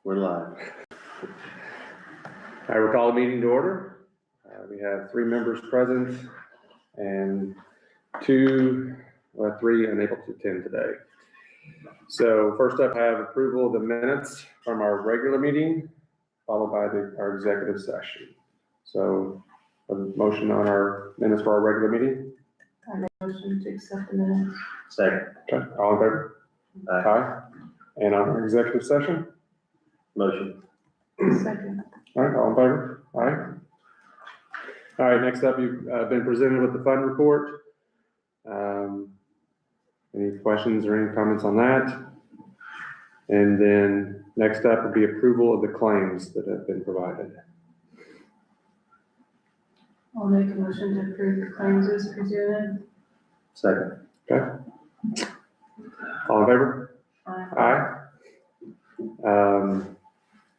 We're live. I will call the meeting to order. We have 3 members present and 3 unable to attend today. So first up, I have approval of the minutes from our regular meeting, followed by our executive session. So a motion on our minutes for our regular meeting. I make a motion to accept the minutes. Second. Okay, all in favor? Aye. And on our executive session? Motion. Second. All right, all in favor? Aye. All right, next up, you've been presented with the fund report. Any questions or any comments on that? And then next up will be approval of the claims that have been provided. I'll make a motion to approve the claims as presented. Second. Okay. All in favor? Aye.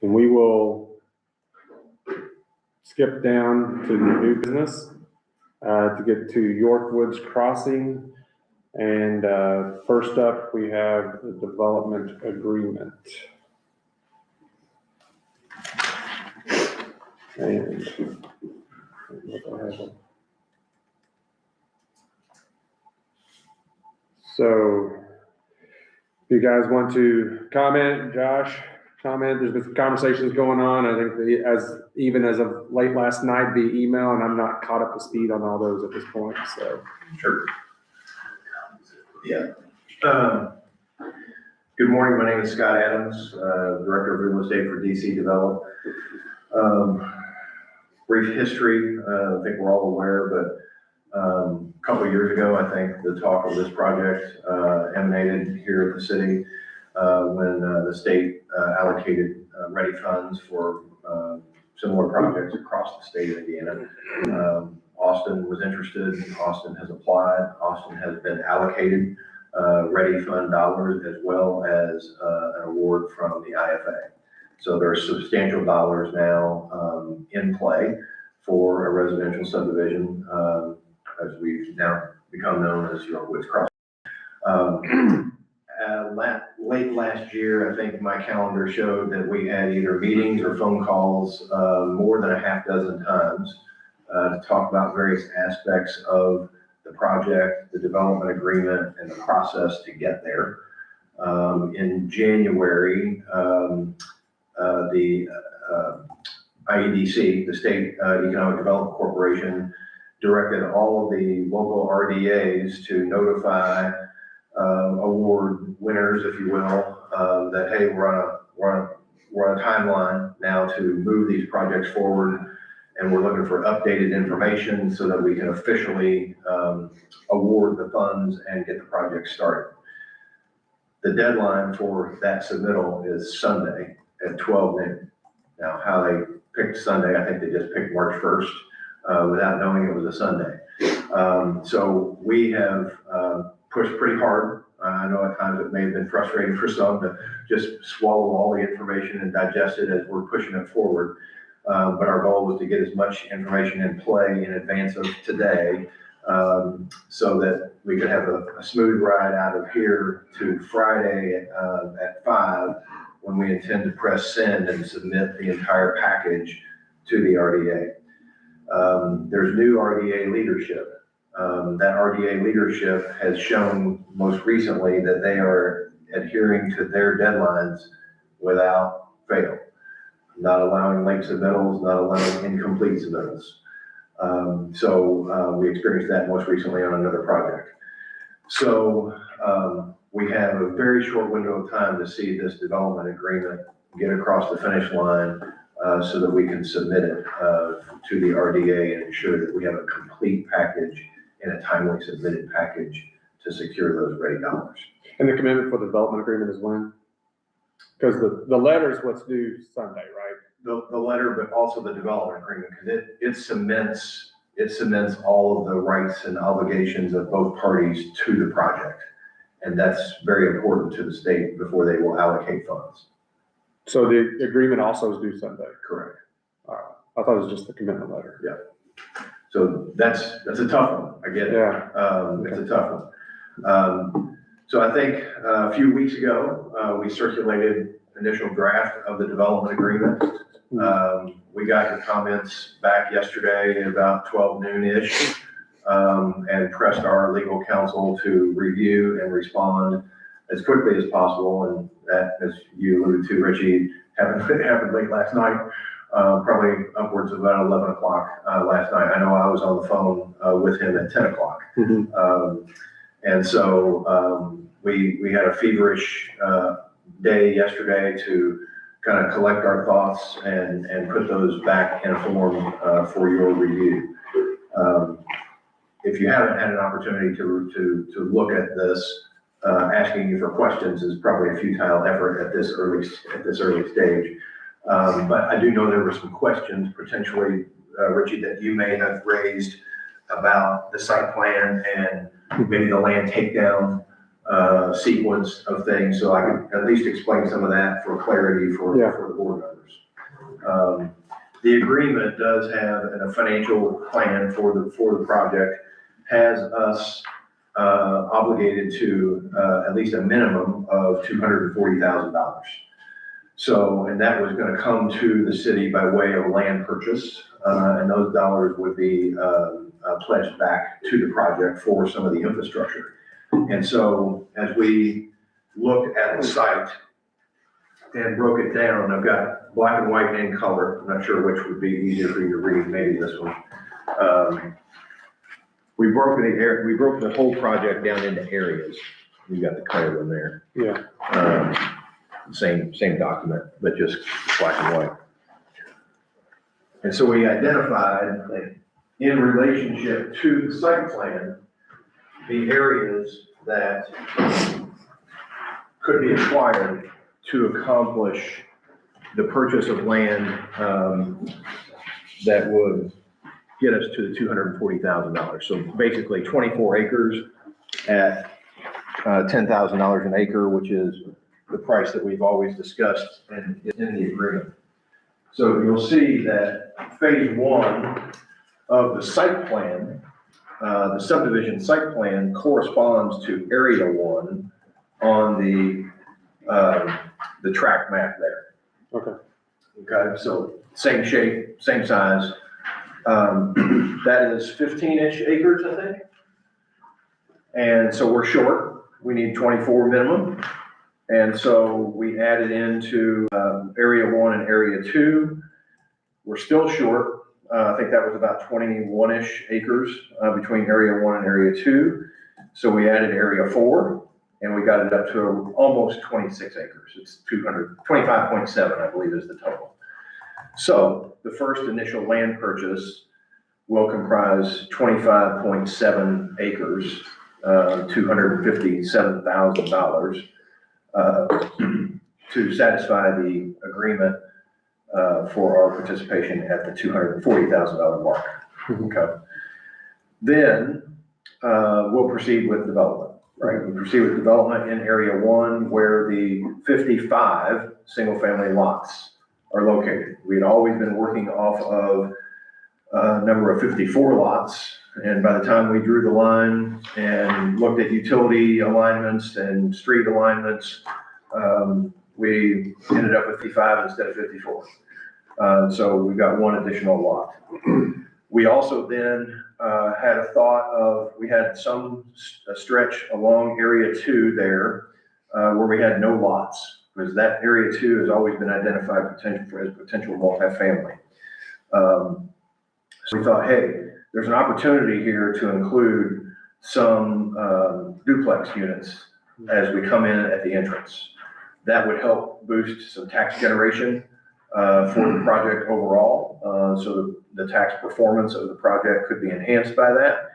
And we will skip down to the new business to get to York Woods Crossing. And first up, we have the development agreement. And so, if you guys want to comment, Josh, comment. There's been some conversations going on. I think even as of late last night via email, and I'm not caught up to speed on all those at this point. So, sure. Yeah. Good morning. My name is Scott Adams, Director of Real Estate for DC Develop. Brief history. I think we're all aware, but a couple of years ago, I think the talk of this project emanated here at the city when the state allocated ready funds for similar projects across the state of Indiana. Austin was interested. Austin has applied. Austin has been allocated ready fund dollars as well as an award from the IFA. So there are substantial dollars now in play for a residential subdivision, as we've now become known as York Woods Crossing. Late last year, I think my calendar showed that we had either meetings or phone calls more than a half dozen times to talk about various aspects of the project, the development agreement, and the process to get there. In January, the IEDC, the State Economic Development Corporation, directed all of the local RDAs to notify award winners, if you will, that hey, we're on a timeline now to move these projects forward, and we're looking for updated information so that we can officially award the funds and get the project started. The deadline for that submittal is Sunday at 12 noon. Now, how they picked Sunday, I think they just picked March 1st without knowing it was a Sunday. So we have pushed pretty hard. I know at times it may have been frustrating for some to just swallow all the information and digest it as we're pushing it forward. But our goal was to get as much information in play in advance of today so that we could have a smooth ride out of here to Friday at 5 when we intend to press send and submit the entire package to the RDA. There's new RDA leadership. That RDA leadership has shown most recently that they are adhering to their deadlines without fail, not allowing late submittals, not allowing incomplete submittals. So we experienced that most recently on another project. So we have a very short window of time to see this development agreement get across the finish line so that we can submit it to the RDA and ensure that we have a complete package and a timely submitted package to secure those ready dollars. And the commitment for the development agreement is when? Because the letter is what's due Sunday, right? The letter, but also the development agreement, because it cements all of the rights and obligations of both parties to the project. And that's very important to the state before they will allocate funds. So the agreement also is due Sunday? Correct. I thought it was just the commitment letter. Yeah. So that's a tough one. I get it. Yeah. It's a tough one. So I think a few weeks ago, we circulated initial draft of the development agreement. We got your comments back yesterday at about 12 noon-ish, and pressed our legal counsel to review and respond as quickly as possible. And that, as you alluded to, Richie, happened late last night, probably upwards of about 11 o'clock last night. I know I was on the phone with him at 10 o'clock. And so we had a feverish day yesterday to kind of collect our thoughts and put those back in a form for your review. If you haven't had an opportunity to look at this, asking you for questions is probably a futile effort at this early stage. But I do know there were some questions potentially, Richie, that you may have raised about the site plan and maybe the land takedown sequence of things. So I can at least explain some of that for clarity for the board members. The agreement does have a financial plan for the project, has us obligated to at least a minimum of $240,000. So, and that was going to come to the city by way of land purchase, and those dollars would be pledged back to the project for some of the infrastructure. And so as we looked at the site and broke it down, I've got black and white and color. I'm not sure which would be easier for you to read, maybe this one. We broke the whole project down into areas. You got the color one there. Yeah. Same document, but just black and white. And so we identified, in relationship to the site plan, the areas that could be acquired to accomplish the purchase of land that would get us to the $240,000. So basically 24 acres at $10,000 an acre, which is the price that we've always discussed in the agreement. So you'll see that phase one of the site plan, the subdivision site plan, corresponds to area one on the tract map there. Okay. Okay, so same shape, same size. That is 15-ish acres, I think. And so we're short. We need 24 minimum. And so we added into area one and area two. We're still short. I think that was about 21-ish acres between area one and area two. So we added area four, and we got it up to almost 26 acres. It's 25.7, I believe, is the total. So the first initial land purchase will comprise 25.7 acres, $257,000 to satisfy the agreement for our participation at the $240,000 mark. Okay. Then we'll proceed with development. Right, we proceed with development in area one, where the 55 single-family lots are located. We had always been working off of a number of 54 lots, and by the time we drew the line and looked at utility alignments and street alignments, we ended up with 55 instead of 54. So we've got one additional lot. We also then had a thought of, we had a stretch along area two there where we had no lots, because that area two has always been identified as potential multifamily. So we thought, hey, there's an opportunity here to include some duplex units as we come in at the entrance. That would help boost some tax generation for the project overall. So the tax performance of the project could be enhanced by that.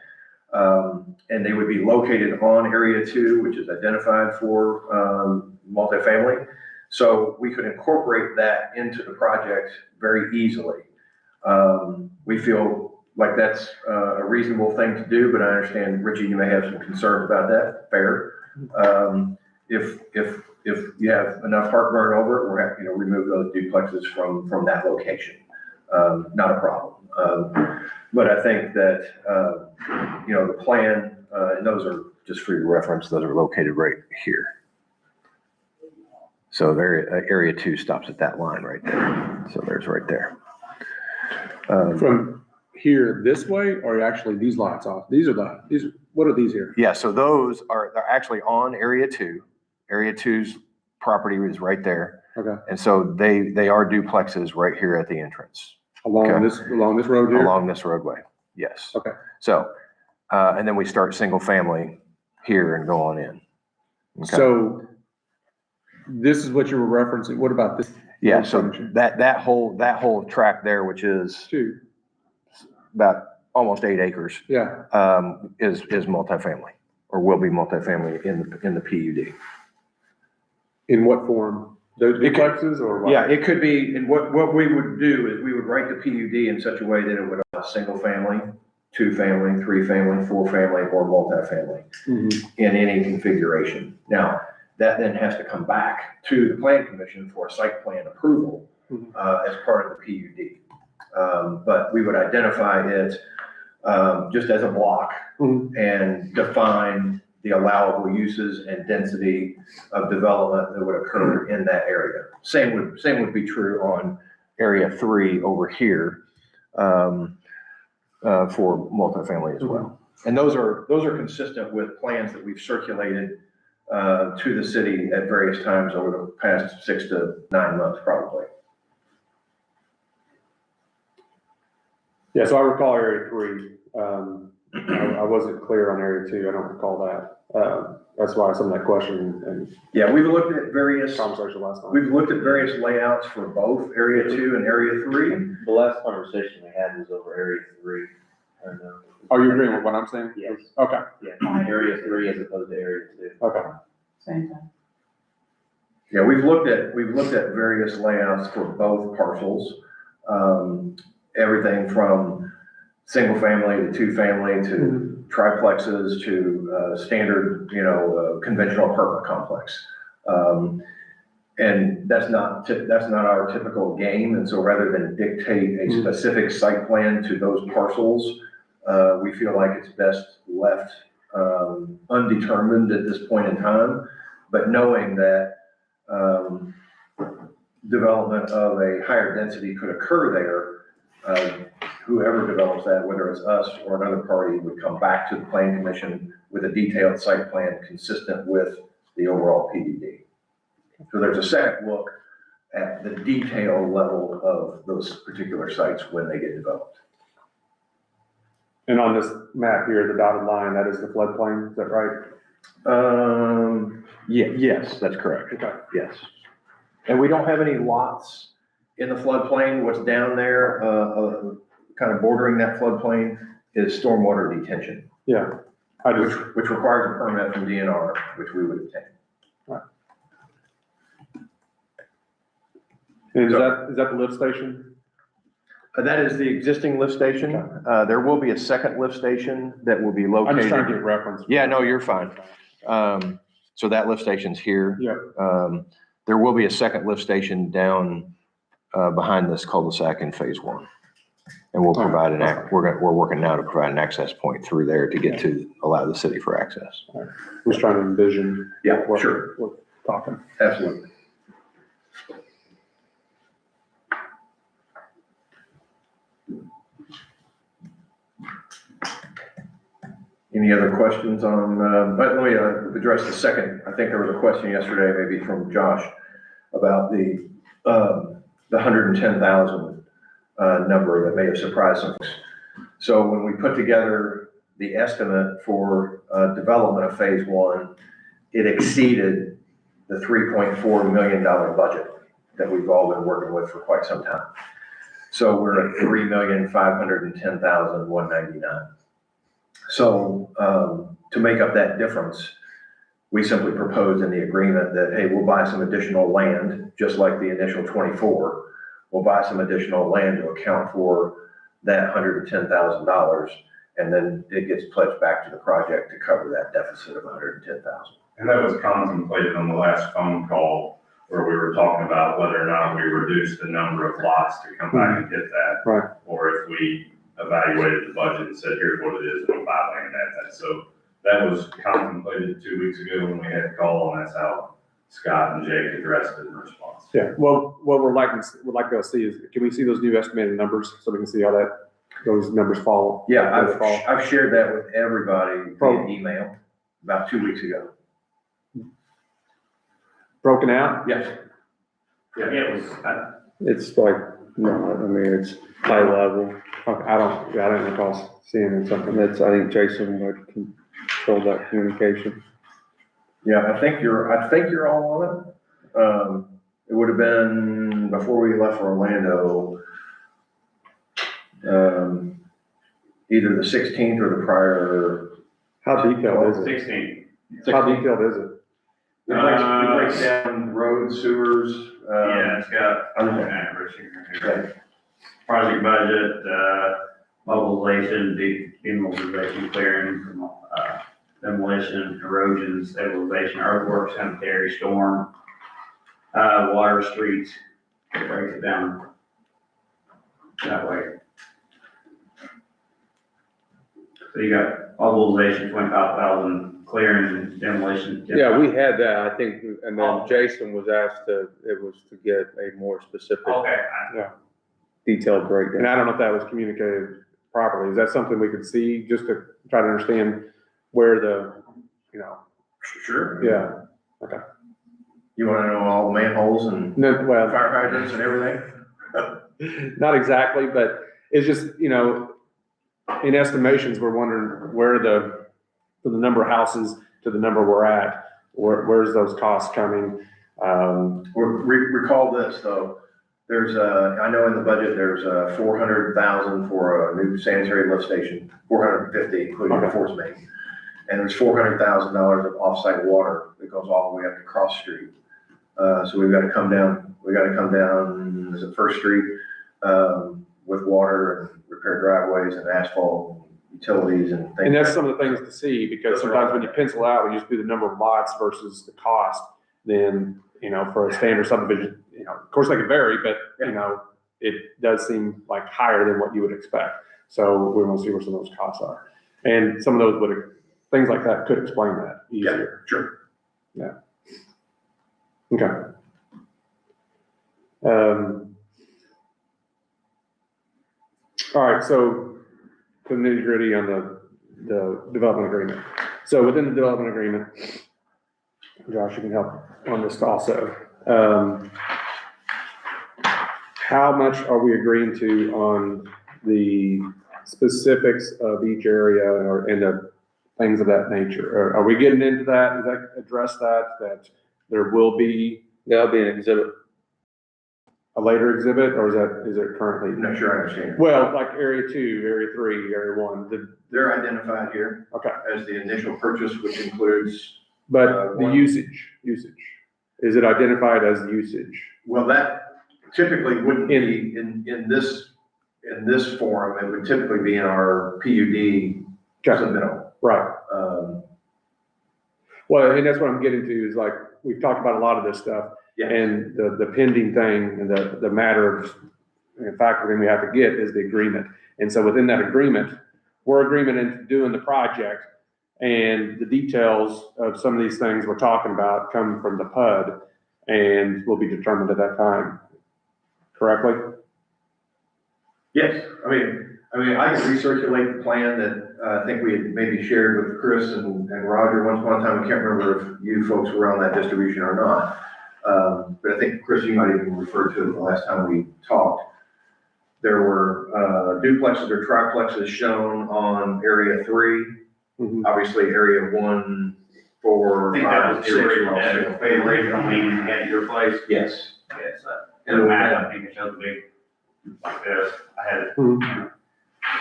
And they would be located on area two, which is identified for multifamily. So we could incorporate that into the project very easily. We feel like that's a reasonable thing to do, but I understand, Richie, you may have some concerns about that. Fair. If you have enough heartburn over it, we're happy to remove those duplexes from that location. Not a problem. But I think that, the plan, and those are, just for your reference, those are located right here. So there, area 2 stops at that line right there. So there's right there. From here this way, or actually these lots off? What are these here? Yeah, so they're actually on area 2. Area 2's property is right there. Okay. And so they are duplexes right here at the entrance. Along Okay. this road here? Along this roadway, yes. Okay. So, and then we start single family here and go on in. Okay. So this is what you were referencing. What about this? Yeah, so that whole tract there, which is Two. about almost 8 acres, Yeah. is multifamily, or will be multifamily in the PUD. In what form? Those It could- duplexes or what? Yeah, it could be, and what we would do is we would write the PUD in such a way that it would allow single family, 2 family, 3 family, 4 family, or multifamily Mhm. in any configuration. Now, that then has to come back to the plan commission for a site plan approval Mhm. as part of the PUD. But we would identify it just as a block Mhm. and define the allowable uses and density of development that would occur in that area. Same would be true on area 3 over here for multifamily as well. And those are consistent with plans that we've circulated to the city at various times over the past 6 to 9 months, probably. Yeah, so I recall area 3. I wasn't clear on area 2. I don't recall that. That's why some of that question and Yeah, we've looked at various conversation last night. We've looked at various layouts for both area 2 and area 3. The last conversation we had was over area 3. I don't know. Are you agreeing with what I'm saying? Yes. Okay, Yeah, area 3 as opposed to area 2. okay. Same time. Yeah, we've looked at various layouts for both parcels. Everything from single family to 2 family to triplexes to standard, conventional apartment complex. And that's not our typical game. And so rather than dictate a specific site plan to those parcels, we feel like it's best left undetermined at this point in time, but knowing that development of a higher density could occur there, whoever develops that, whether it's us or another party, would come back to the plan commission with a detailed site plan consistent with the overall PDD. So there's a second look at the detail level of those particular sites when they get developed. And on this map here, the dotted line, that is the floodplain, is that right? Yes, that's correct. Okay. Yes. And we don't have any lots in the floodplain. What's down there, kind of bordering that floodplain is stormwater detention, Yeah. which requires a permit from DNR, which we would obtain. And is that the lift station? That is the existing lift station. There will be a second lift station that will be located. I'm just trying to get reference. Yeah, no, you're fine. So that lift station's here. Yeah. There will be a second lift station down behind this cul-de-sac in phase 1. And we'll provide we're working now to provide an access point through there to get to allow the city for access. I'm just trying to envision. Yeah, what sure. we're talking. Absolutely. Any other questions on, but let me address the second. I think there was a question yesterday, maybe from Josh, about the 110,000 number that may have surprised some folks. So when we put together the estimate for development of phase 1, it exceeded the $3.4 million budget that we've all been working with for quite some time. So we're at $3,510,199. So to make up that difference, we simply proposed in the agreement that, hey, we'll buy some additional land, just like the initial 24. We'll buy some additional land to account for that $110,000, and then it gets pledged back to the project to cover that deficit of $110,000. And that was contemplated on the last phone call where we were talking about whether or not we reduced the number of lots to come back and hit that. Right. Or if we evaluated the budget and said, here's what it is, and we'll buy land at that. So that was contemplated 2 weeks ago when we had the call, and that's how Scott and Jake addressed it in response. Yeah, well, what would like to go see is, can we see those new estimated numbers so we can see how those numbers fall? Yeah, how they fall? I've shared that with everybody via email about 2 weeks ago. Broken out? Yes. Yeah, it was, It's like, no, I mean, it's high level, Okay, I didn't recall seeing it something. and that's, I think Jason would control that communication. Yeah, I think you're all on it. It would have been before we left for Orlando, either the 16th or the prior. How detailed is it? 16. How detailed is it? It breaks down roads, sewers. Yeah, it's got, project budget, mobilization, demobilization, clearing, demolition, erosion, stabilization, earthworks, sanitary, storm, water, streets. It breaks it down that way. So you got mobilization, 25,000, clearing, demolition. Yeah, we had that, I think, and Oh. then Jason was asked it was to get a more specific, Okay. detailed And breakdown. I don't know if that was communicated properly. Is that something we could see just to try to understand where Sure. yeah. You want to know all the manholes and No, well, fire hydrants and everything? not exactly, but it's just, in estimations, we're wondering where from the number of houses to the number we're at, where's those costs coming? Recall this, though. I know in the budget, there's 400,000 for a new sanitary lift station, 450, including the Okay. force main. And there's $400,000 of off-site water that goes all the way up to Cross Street. So we've got to come down, is it First Street, with water and repair driveways and asphalt, utilities and things. And that's some of the things to see, because sometimes when you pencil out, when you just do the number of lots versus the cost, then, for a standard subdivision, of course they can vary, but, it does seem like higher than what you would expect. So we want to see where some of those costs are. And some of those things like that could explain that easier. Yeah, sure. Okay. All right, so the nitty gritty on the development agreement. So within the development agreement, Josh, you can help on this also. How much are we agreeing to on the specifics of each area and the things of that nature? Are we getting into that? Does that address that there will be That'll be an exhibit. a later exhibit, or is it currently? I'm not sure I understand. Well, like area 2, area 3, area 1, They're identified here. Okay. As the initial purchase, which includes, but the usage, is it identified as usage? well, that typically wouldn't be in this forum. It would typically be in our PUD submittal. Right. Well, and that's what I'm getting to is, like, we've talked about a lot of this stuff. Yeah. And the pending thing and the matter of, in fact, the thing we have to get is the agreement. And so within that agreement, we're agreement into doing the project, and the details of some of these things we're talking about come from the PUD and will be determined at that time, correctly? Yes, I mean, I can recirculate the plan that I think we had maybe shared with Chris and Roger once upon a time. I can't remember if you folks were on that distribution or not. But I think, Chris, you might even refer to it the last time we talked. There were duplexes or triplexes shown on area 3. Mhm. Obviously, area 1, 4, I think that 5, was 6 the were all single original, family. original meeting at your place. Yes. Yes, in the map, I think it shows a big, like this, I had it. Mhm.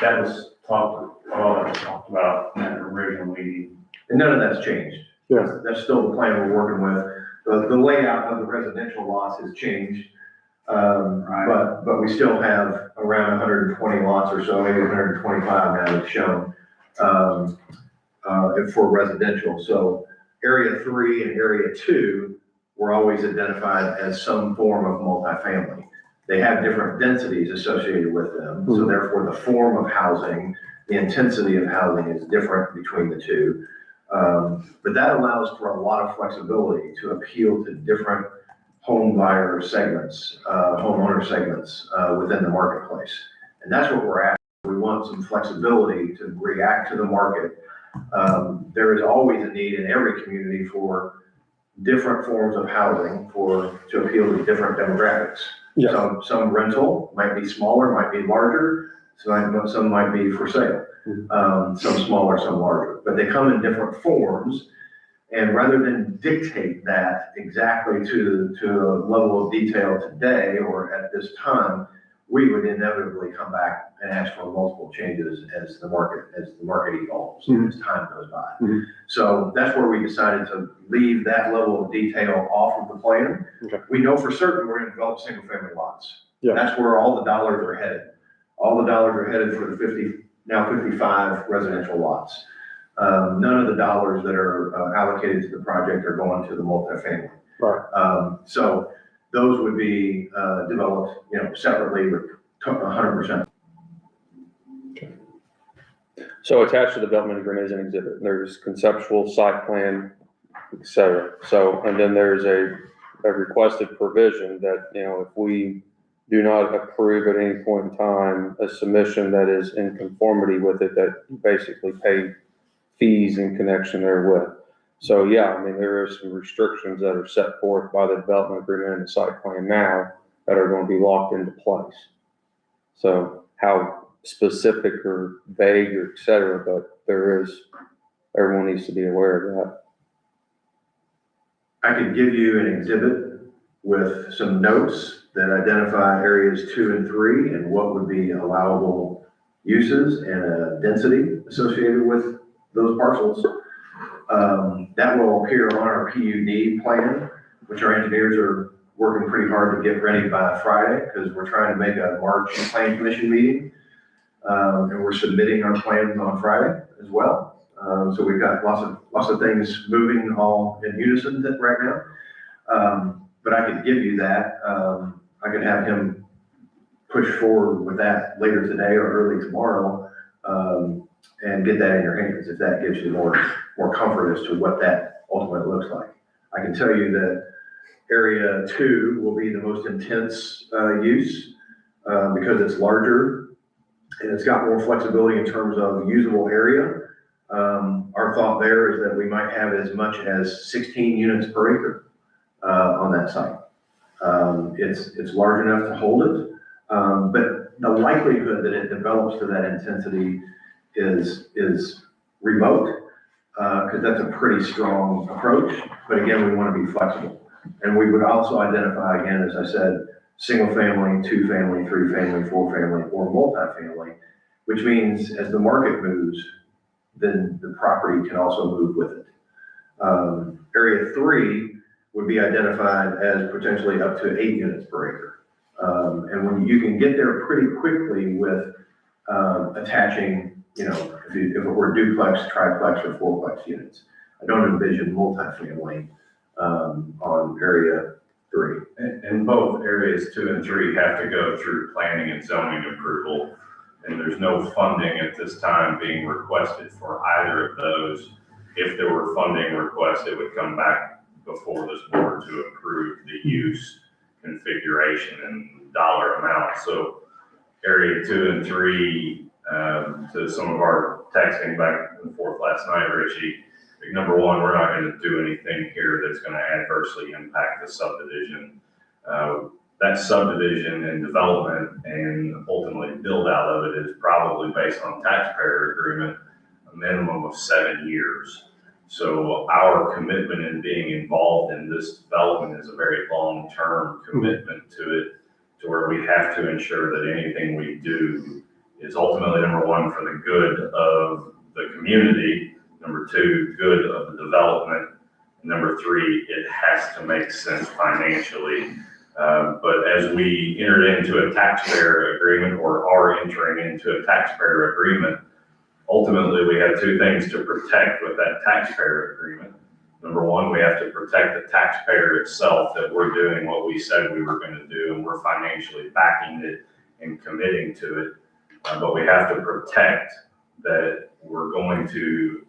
That was talked about in that original meeting. And none of that's changed. Yeah. That's still the plan we're working with. The layout of the residential lots has changed. But we still have around 120 lots or so, maybe 125 now that's shown, for residential. So area 3 and area 2 were always identified as some form of multifamily. They have different densities associated with them. So therefore the form of housing, the intensity of housing is different between the two. But that allows for a lot of flexibility to appeal to different home buyer segments, homeowner segments, within the marketplace. And that's what we're at. We want some flexibility to react to the market. There is always a need in every community for different forms of housing to appeal to different demographics. Yeah. Some rental might be smaller, might be larger, some might be for sale. Some smaller, some larger, but they come in different forms. And rather than dictate that exactly to a level of detail today or at this time, we would inevitably come back and ask for multiple changes as the market evolves, as time goes by. So that's where we decided to leave that level of detail off of the plan. Okay. We know for certain we're going to develop single family lots. Yeah. That's where all the dollars are headed. All the dollars are headed for the now 55 residential lots. None of the dollars that are allocated to the project are going to the multifamily. Right. So those would be developed, separately with 100%. So attached to the development agreement is an exhibit. There's conceptual, site plan, et cetera. So, and then there's a requested provision that, if we do not approve at any point in time a submission that is in conformity with it, that you basically pay fees in connection therewith. So yeah, there are some restrictions that are set forth by the development agreement and the site plan now that are going to be locked into place. So how specific or vague or et cetera, but everyone needs to be aware of that. I could give you an exhibit with some notes that identify areas 2 and 3 and what would be allowable uses and a density associated with those parcels. That will appear on our PUD plan, which our engineers are working pretty hard to get ready by Friday, because we're trying to make a March plan commission meeting. And we're submitting our plans on Friday as well. So we've got lots of things moving all in unison right now. But I could give you that. I could have him push forward with that later today or early tomorrow, and get that in your hands, if that gives you more comfort as to what that ultimately looks like. I can tell you that area 2 will be the most intense use, because it's larger and it's got more flexibility in terms of usable area. Our thought there is that we might have as much as 16 units per acre on that site. It's large enough to hold it, but the likelihood that it develops to that intensity is remote, because that's a pretty strong approach. But again, we want to be flexible. And we would also identify, again, as I said, single family, 2 family, 3 family, 4 family, or multifamily, which means as the market moves, then the property can also move with it. Area 3 would be identified as potentially up to 8 units per acre. And when you can get there pretty quickly with attaching, if it were duplex, triplex, or fourplex units. I don't envision multifamily on area 3. And both areas 2 and 3 have to go through planning and zoning approval. And there's no funding at this time being requested for either of those. If there were funding requests, it would come back before this board to approve the use, configuration, and dollar amount. So area 2 and 3, to some of our texting back and forth last night, Richie, number one, we're not going to do anything here that's going to adversely impact the subdivision. That subdivision and development and ultimately build out of it is probably based on taxpayer agreement, a minimum of 7 years. So our commitment in being involved in this development is a very long-term commitment to it, to where we have to ensure that anything we do is ultimately, number one, for the good of the community, number 2, good of the development, and number 3, it has to make sense financially. But as we entered into a taxpayer agreement, or are entering into a taxpayer agreement, ultimately we have 2 things to protect with that taxpayer agreement. Number 1, we have to protect the taxpayer itself, that we're doing what we said we were going to do, and we're financially backing it and committing to it. But we have to protect that we're going to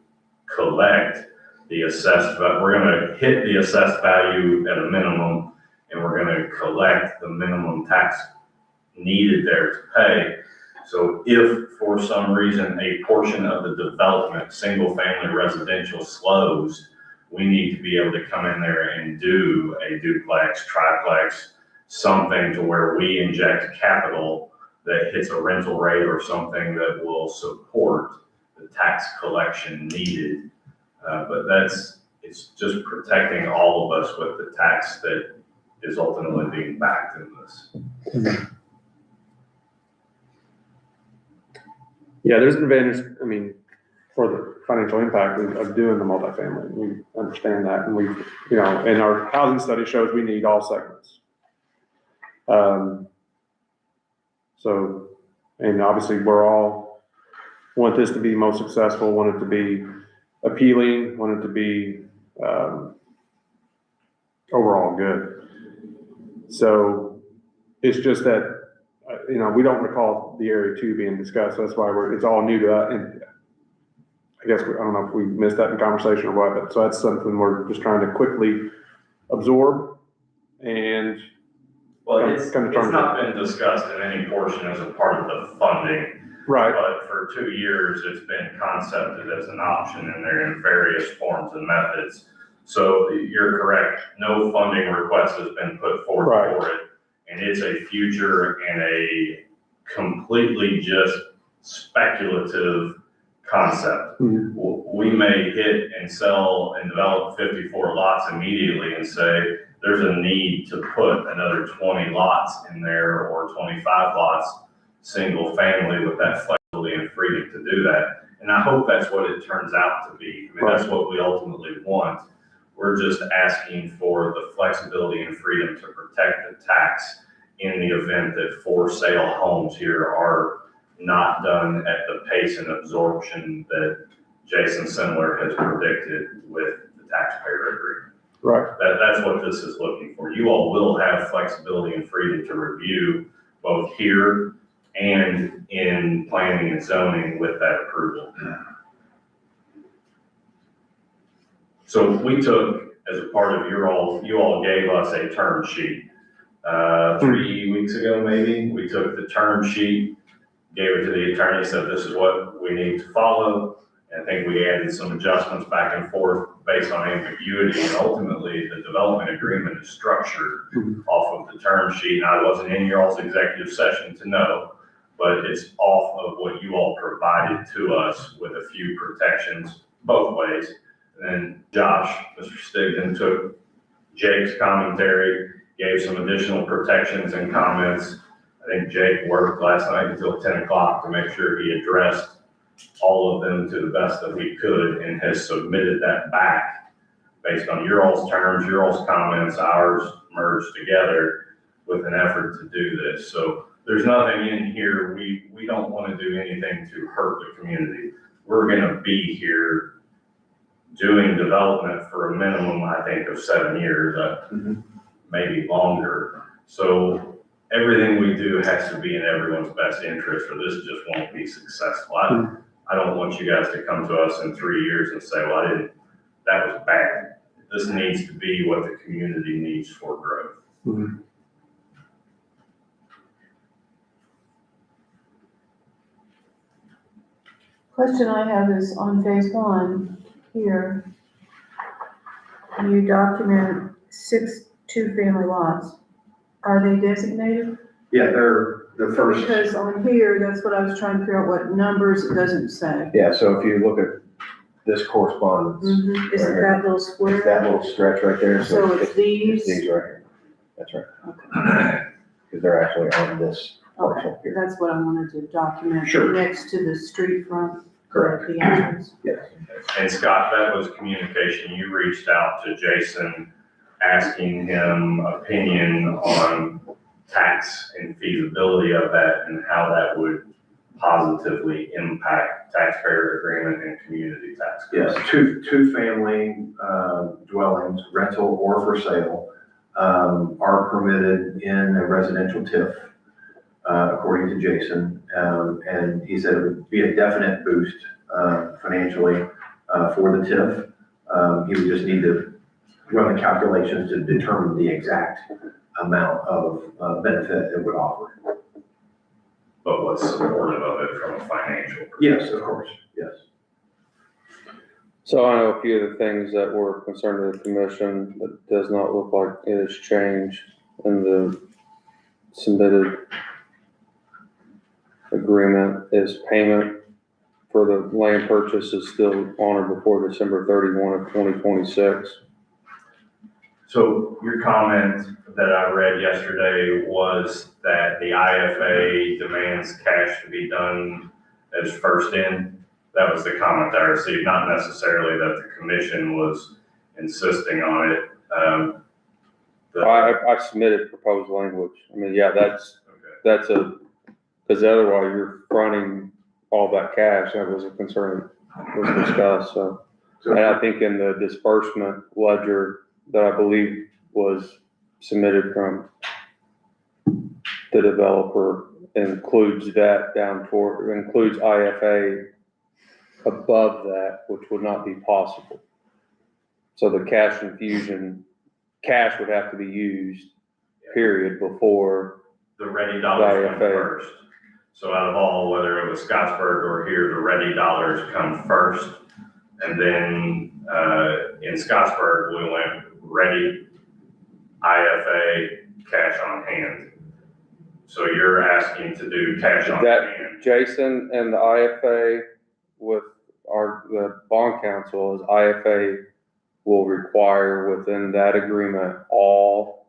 collect the assessed, but we're gonna hit the assessed value at a minimum, and we're gonna collect the minimum tax needed there to pay. So if for some reason a portion of the development, single-family residential slows, we need to be able to come in there and do a duplex, triplex, something to where we inject capital that hits a rental rate or something that will support the tax collection needed. But it's just protecting all of us with the tax that is ultimately being backed in this. Yeah, there's an advantage, I mean, for the financial impact of doing the multifamily. We understand that, and we, you know, and our housing study shows we need all segments. So, and obviously we're all want this to be most successful, want it to be appealing, want it to be, overall good. So it's just that, you know, we don't recall the area 2 being discussed. That's why it's all new to us. And I guess, I don't know if we missed that in conversation or what, but so that's something we're just trying to quickly absorb and Well, it's not been discussed in any portion as a part of the funding. right. But for 2 years, it's been concepted as an option in there in various forms and methods. So you're correct. No funding request has been put forward Right. for it. And it's a future and a completely just speculative concept. Mhm. We may hit and sell and develop 54 lots immediately and say, there's a need to put another 20 lots in there or 25 lots, single family, with that flexibility and freedom to do that. And I hope that's what it turns out to be. I mean, that's what we ultimately want. We're just asking for the flexibility and freedom to protect the tax in the event that for sale homes here are not done at the pace and absorption that Jason Sindler has predicted with the taxpayer agreement. Right. That's what this is looking for. You all will have flexibility and freedom to review both here and in planning and zoning with that approval. So we took, as a part of you all gave us a term sheet 3 weeks ago, maybe. We took the term sheet, gave it to the attorney, said this is what we need to follow. And I think we added some adjustments back and forth based on ambiguity, and ultimately the development agreement is structured off of the term sheet. And I wasn't in your all's executive session to know, but it's off of what you all provided to us with a few protections both ways. And then Josh, Mr. Stigdon, took Jake's commentary, gave some additional protections and comments. I think Jake worked last night until 10 o'clock to make sure he addressed all of them to the best that we could, and has submitted that back based on your all's terms, your all's comments, ours merged together with an effort to do this. So there's nothing in here. We don't want to do anything to hurt the community. We're going to be here doing development for a minimum, I think, of 7 years, maybe longer. So everything we do has to be in everyone's best interest, or this just won't be successful. I don't want you guys to come to us in 3 years and say, well, that was bad. This needs to be what the community needs for growth. Mm-hmm. Question I have is on phase 1 here. You document 6 two-family lots. Are they designated? Yeah, they're the first. Because on here, that's what I was trying to figure out what numbers, it doesn't say. Yeah, so if you look at this correspondence, Is it that little it's square? that little stretch right there. So it's these? It's these right here. That's right. Okay. Because they're actually on this parcel here. That's what I wanted to document. Sure. Next to the street front. Correct. The entrance. Yes. And Scott, that was communication. You reached out to Jason, asking him opinion on tax and feasibility of that and how that would positively impact taxpayer agreement and community tax. Yes, two-family dwellings, rental or for sale, are permitted in a residential TIF, according to Jason. And he said it would be a definite boost financially for the TIF. He would just need to run the calculations to determine the exact amount of benefit it would offer. But what's supportive of it from a financial perspective? Yes, of course, yes. So I know a few of the things that were concerned to the commission that does not look like it has changed in the submitted agreement is payment for the land purchase is still on or before December 31 of 2026. So your comment that I read yesterday was that the IFA demands cash to be done as first in. That was the comment that I received, not necessarily that the commission was insisting on it. I submitted proposed language. I mean, yeah, that's because otherwise you're fronting all that cash. That was a concern that was discussed, so. And I think in the disbursement ledger that I believe was submitted from the developer includes that includes IFA above that, which would not be possible. So the cash infusion, cash would have to be used, period, before the ready dollars come IFA. first. So out of all, whether it was Scottsburg or here, the ready dollars come first. And then in Scottsburg, we went ready, IFA, cash on hand. So you're asking to do cash on hand. Jason and the IFA with the bond council is IFA will require within that agreement all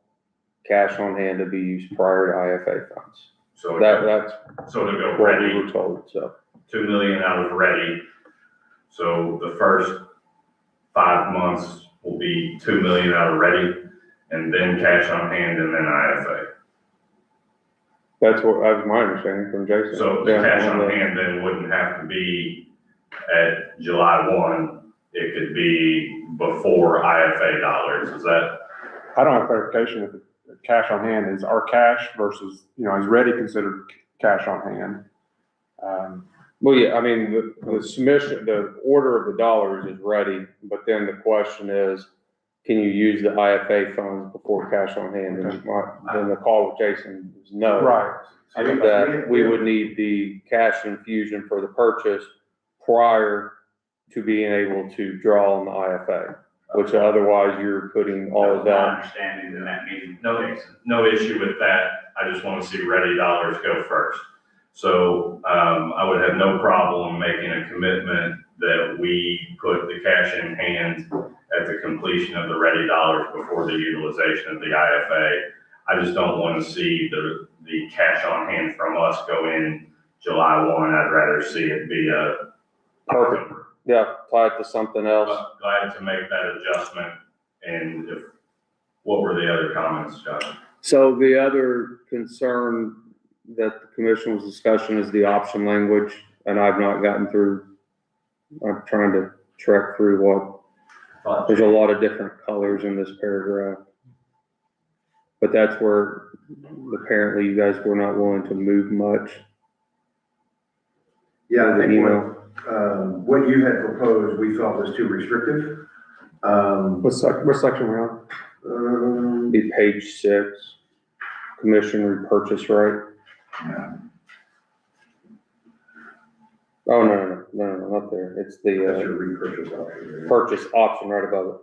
cash on hand to be used prior to IFA funds. So That's so to go what we ready, were told, so. 2 million out of ready. So the first 5 months will be 2 million out of ready, and then cash on hand, and then IFA. That was my understanding from Jason. So the Yeah, cash on the- hand then wouldn't have to be at July 1. It could be before IFA dollars. Is that? I don't have clarification if the cash on hand is our cash versus, is ready considered cash on hand. Well, yeah, I mean, the submission, the order of the dollars is ready, but then the question is, can you use the IFA funds before cash on hand? And then the call with Jason is no. Right. That we would need the cash infusion for the purchase prior to being able to draw on the IFA, which otherwise you're putting all of My that. understanding in that meeting, no issue with that. I just want to see ready dollars go first. So, I would have no problem making a commitment that we put the cash in hand at the completion of the ready dollars before the utilization of the IFA. I just don't want to see the cash on hand from us go in July 1. I'd rather see it be a. Perfect. Yeah, tie it to something else. Glad to make that adjustment. And what were the other comments, Josh? So the other concern that the commission was discussing is the option language, and I've not gotten through. I'm trying to trek through there's a lot of different colors in this paragraph. But that's where apparently you guys were not willing to move much. Yeah, I think Email. what you had proposed, we felt was too restrictive. What section are we on? Be page 6, commission repurchase right. Oh, no, not there. It's That's the your repurchase option. purchase option right above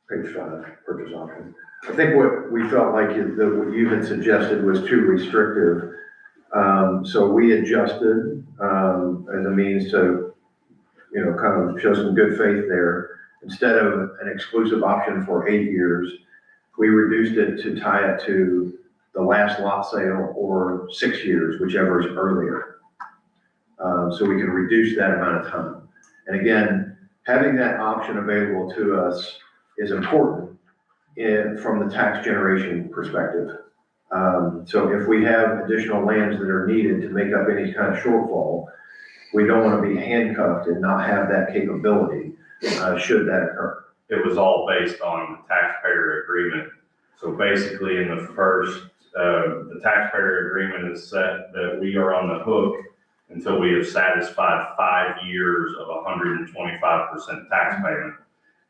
Page 5, purchase option. I think what we felt like what you had suggested was too restrictive. So we adjusted, as a means to, kind of show some good faith there. Instead of an exclusive option for 8 years, we reduced it to tie it to the last lot sale or 6 years, whichever is earlier. So we can reduce that amount of time. And again, having that option available to us is important from the tax generation perspective. So if we have additional lands that are needed to make up any kind of shortfall, we don't want to be handcuffed and not have that capability, should that occur. It was all based on the taxpayer agreement. So basically in the first, the taxpayer agreement is set that we are on the hook until we have satisfied 5 years of 125% tax payment.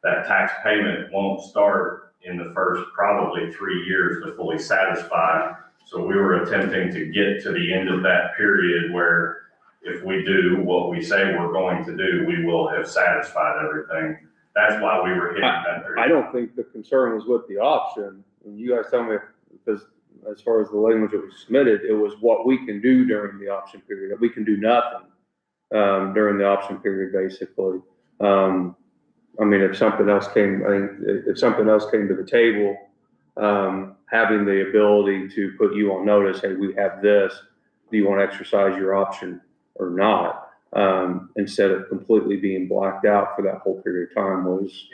That tax payment won't start in the first probably 3 years to fully satisfy. So we were attempting to get to the end of that period where if we do what we say we're going to do, we will have satisfied everything. That's why we were hitting that. I don't think the concern was with the option. And you guys tell me, because as far as the language that was submitted, it was what we can do during the option period. We can do nothing during the option period, basically. I mean, if something else came, I think if something else came to the table, having the ability to put you on notice, hey, we have this, do you want to exercise your option or not? Instead of completely being blacked out for that whole period of time was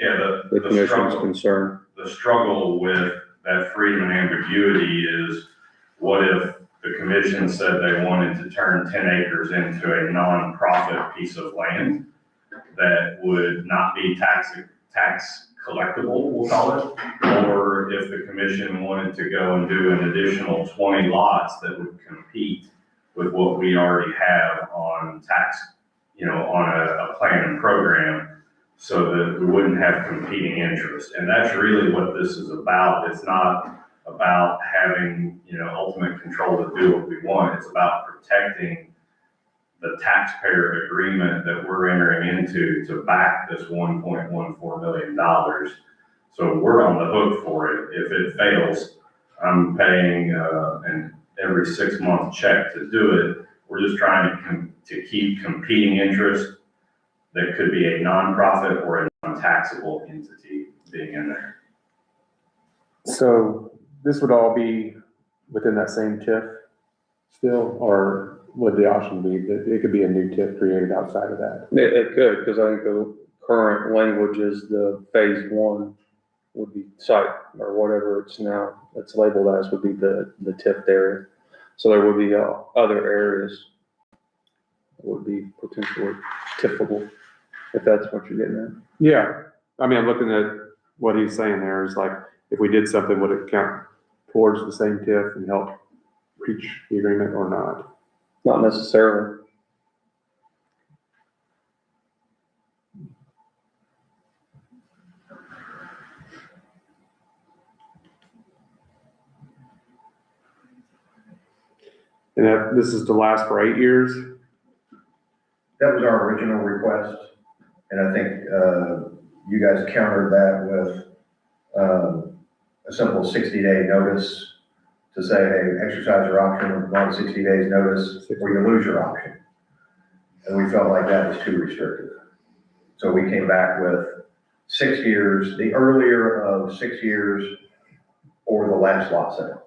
the commission's concern. The struggle with that freedom and ambiguity is, what if the commission said they wanted to turn 10 acres into a non-profit piece of land that would not be tax collectible, we'll call it? Or if the commission wanted to go and do an additional 20 lots that would compete with what we already have on tax, on a plan and program, so that we wouldn't have competing interests. And that's really what this is about. It's not about having, ultimate control to do what we want. It's about protecting the taxpayer agreement that we're entering into to back this $1.14 million. So we're on the hook for it. If it fails, I'm paying an every 6-month check to do it. We're just trying to keep competing interests that could be a nonprofit or a non-taxable entity being in there. So this would all be within that same TIF still, or would the option be that it could be a new TIF created outside of that? It could, because I think the current language is the phase 1 would be site or whatever it's labeled as would be the TIF area. So there would be other areas that would be potentially TIFable, if that's what you're getting at. Yeah, I mean, I'm looking at what he's saying there is like, if we did something, would it count towards the same TIF and help reach the agreement or not? Not necessarily. And this is to last for 8 years? That was our original request, and I think you guys countered that with a simple 60-day notice to say, hey, exercise your option on 60 days notice or you lose your option. And we felt like that was too restrictive. So we came back with 6 years, the earlier of 6 years or the last lot sale.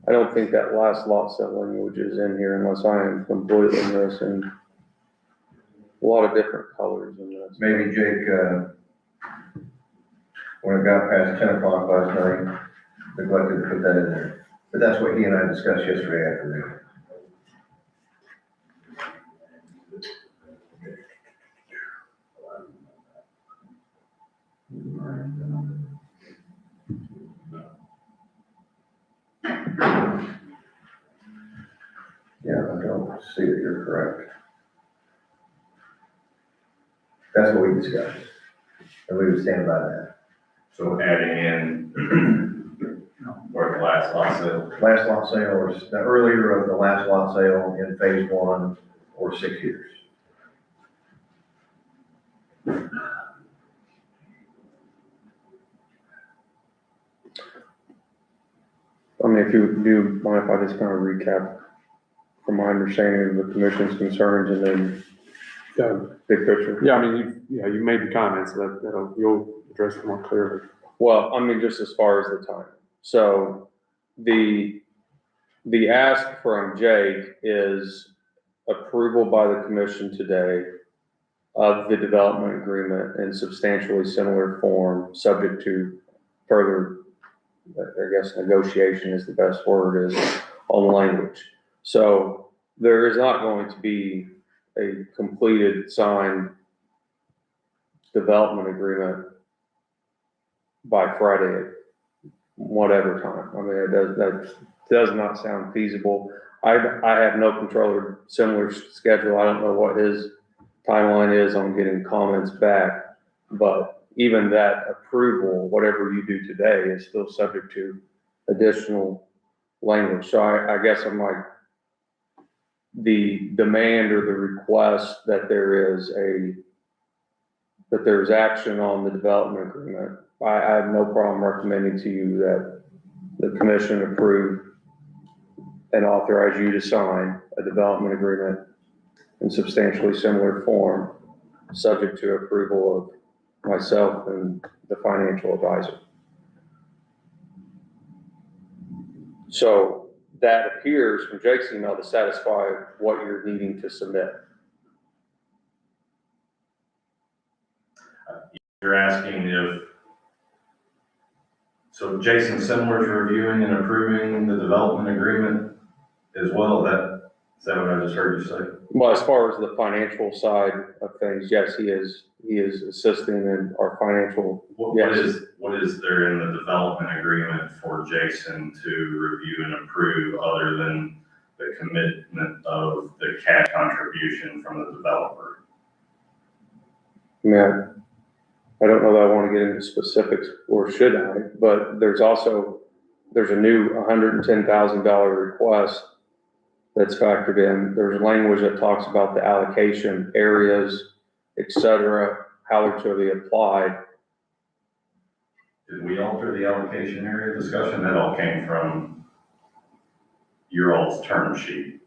I don't think that last lot set language is in here unless I am completely missing a lot of different colors in this. Maybe Jake, when it got past 10 o'clock last night, neglected to put that in there. But that's what he and I discussed yesterday afternoon. Yeah, I don't see that you're correct. That's what we discussed, and we would stand by that. So adding in or the last lot sale. Last lot sale, or the earlier of the last lot sale in phase 1 or 6 years. I mean, if you do mind if I just kind of recap from my understanding of the commission's concerns and then big picture. Yeah, I mean, you made the comments that you'll address it more clearly. Well, I mean, just as far as the time. So the ask from Jake is approval by the commission today of the development agreement in substantially similar form, subject to further, I guess, negotiation is the best word, is on language. So there is not going to be a completed signed development agreement by Friday at whatever time. I mean, that does not sound feasible. I have no control or similar schedule. I don't know what his timeline is on getting comments back. But even that approval, whatever you do today, is still subject to additional language. So I guess I'm like, the demand or the request that there's action on the development agreement. I have no problem recommending to you that the commission approve and authorize you to sign a development agreement in substantially similar form, subject to approval of myself and the financial advisor. So that appears from Jake's email to satisfy what you're needing to submit. You're asking if, so Jason Simler's reviewing and approving the development agreement as well, is that what I just heard you say? Well, as far as the financial side of things, yes, he is assisting in our financial. What is there in the development agreement for Jason to review and approve other than the commitment of the cash contribution from the developer? Yeah, I don't know that I want to get into specifics, or should I, but there's a new $110,000 request that's factored in. There's language that talks about the allocation areas, et cetera, how they're to be applied. Did we alter the allocation area discussion? That all came from your all's term sheet.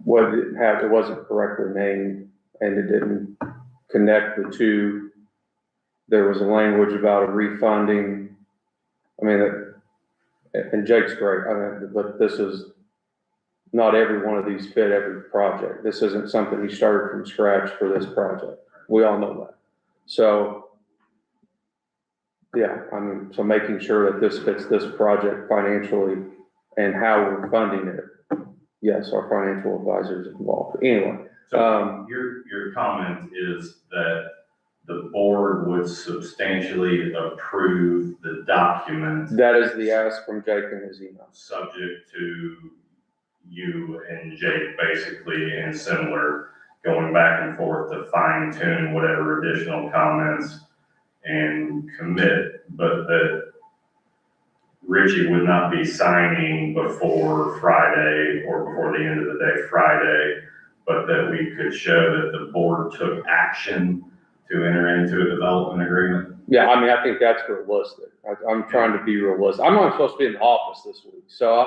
It wasn't correctly named, and it didn't connect the two. There was a language about a refunding. I mean, and Jake's great, but this is, not every one of these fit every project. This isn't something he started from scratch for this project. We all know that. So, yeah, so making sure that this fits this project financially and how we're funding it. Yes, our financial advisor is involved. Anyway. So your comment is that the board would substantially approve the document. That is the ask from Jake in his email. Subject to you and Jake basically and similar going back and forth to fine tune whatever additional comments and commit, but that Richie would not be signing before Friday or before the end of the day Friday, but that we could show that the board took action to enter into a development agreement. Yeah, I think that's realistic. I'm trying to be realistic. I'm not supposed to be in the office this week, so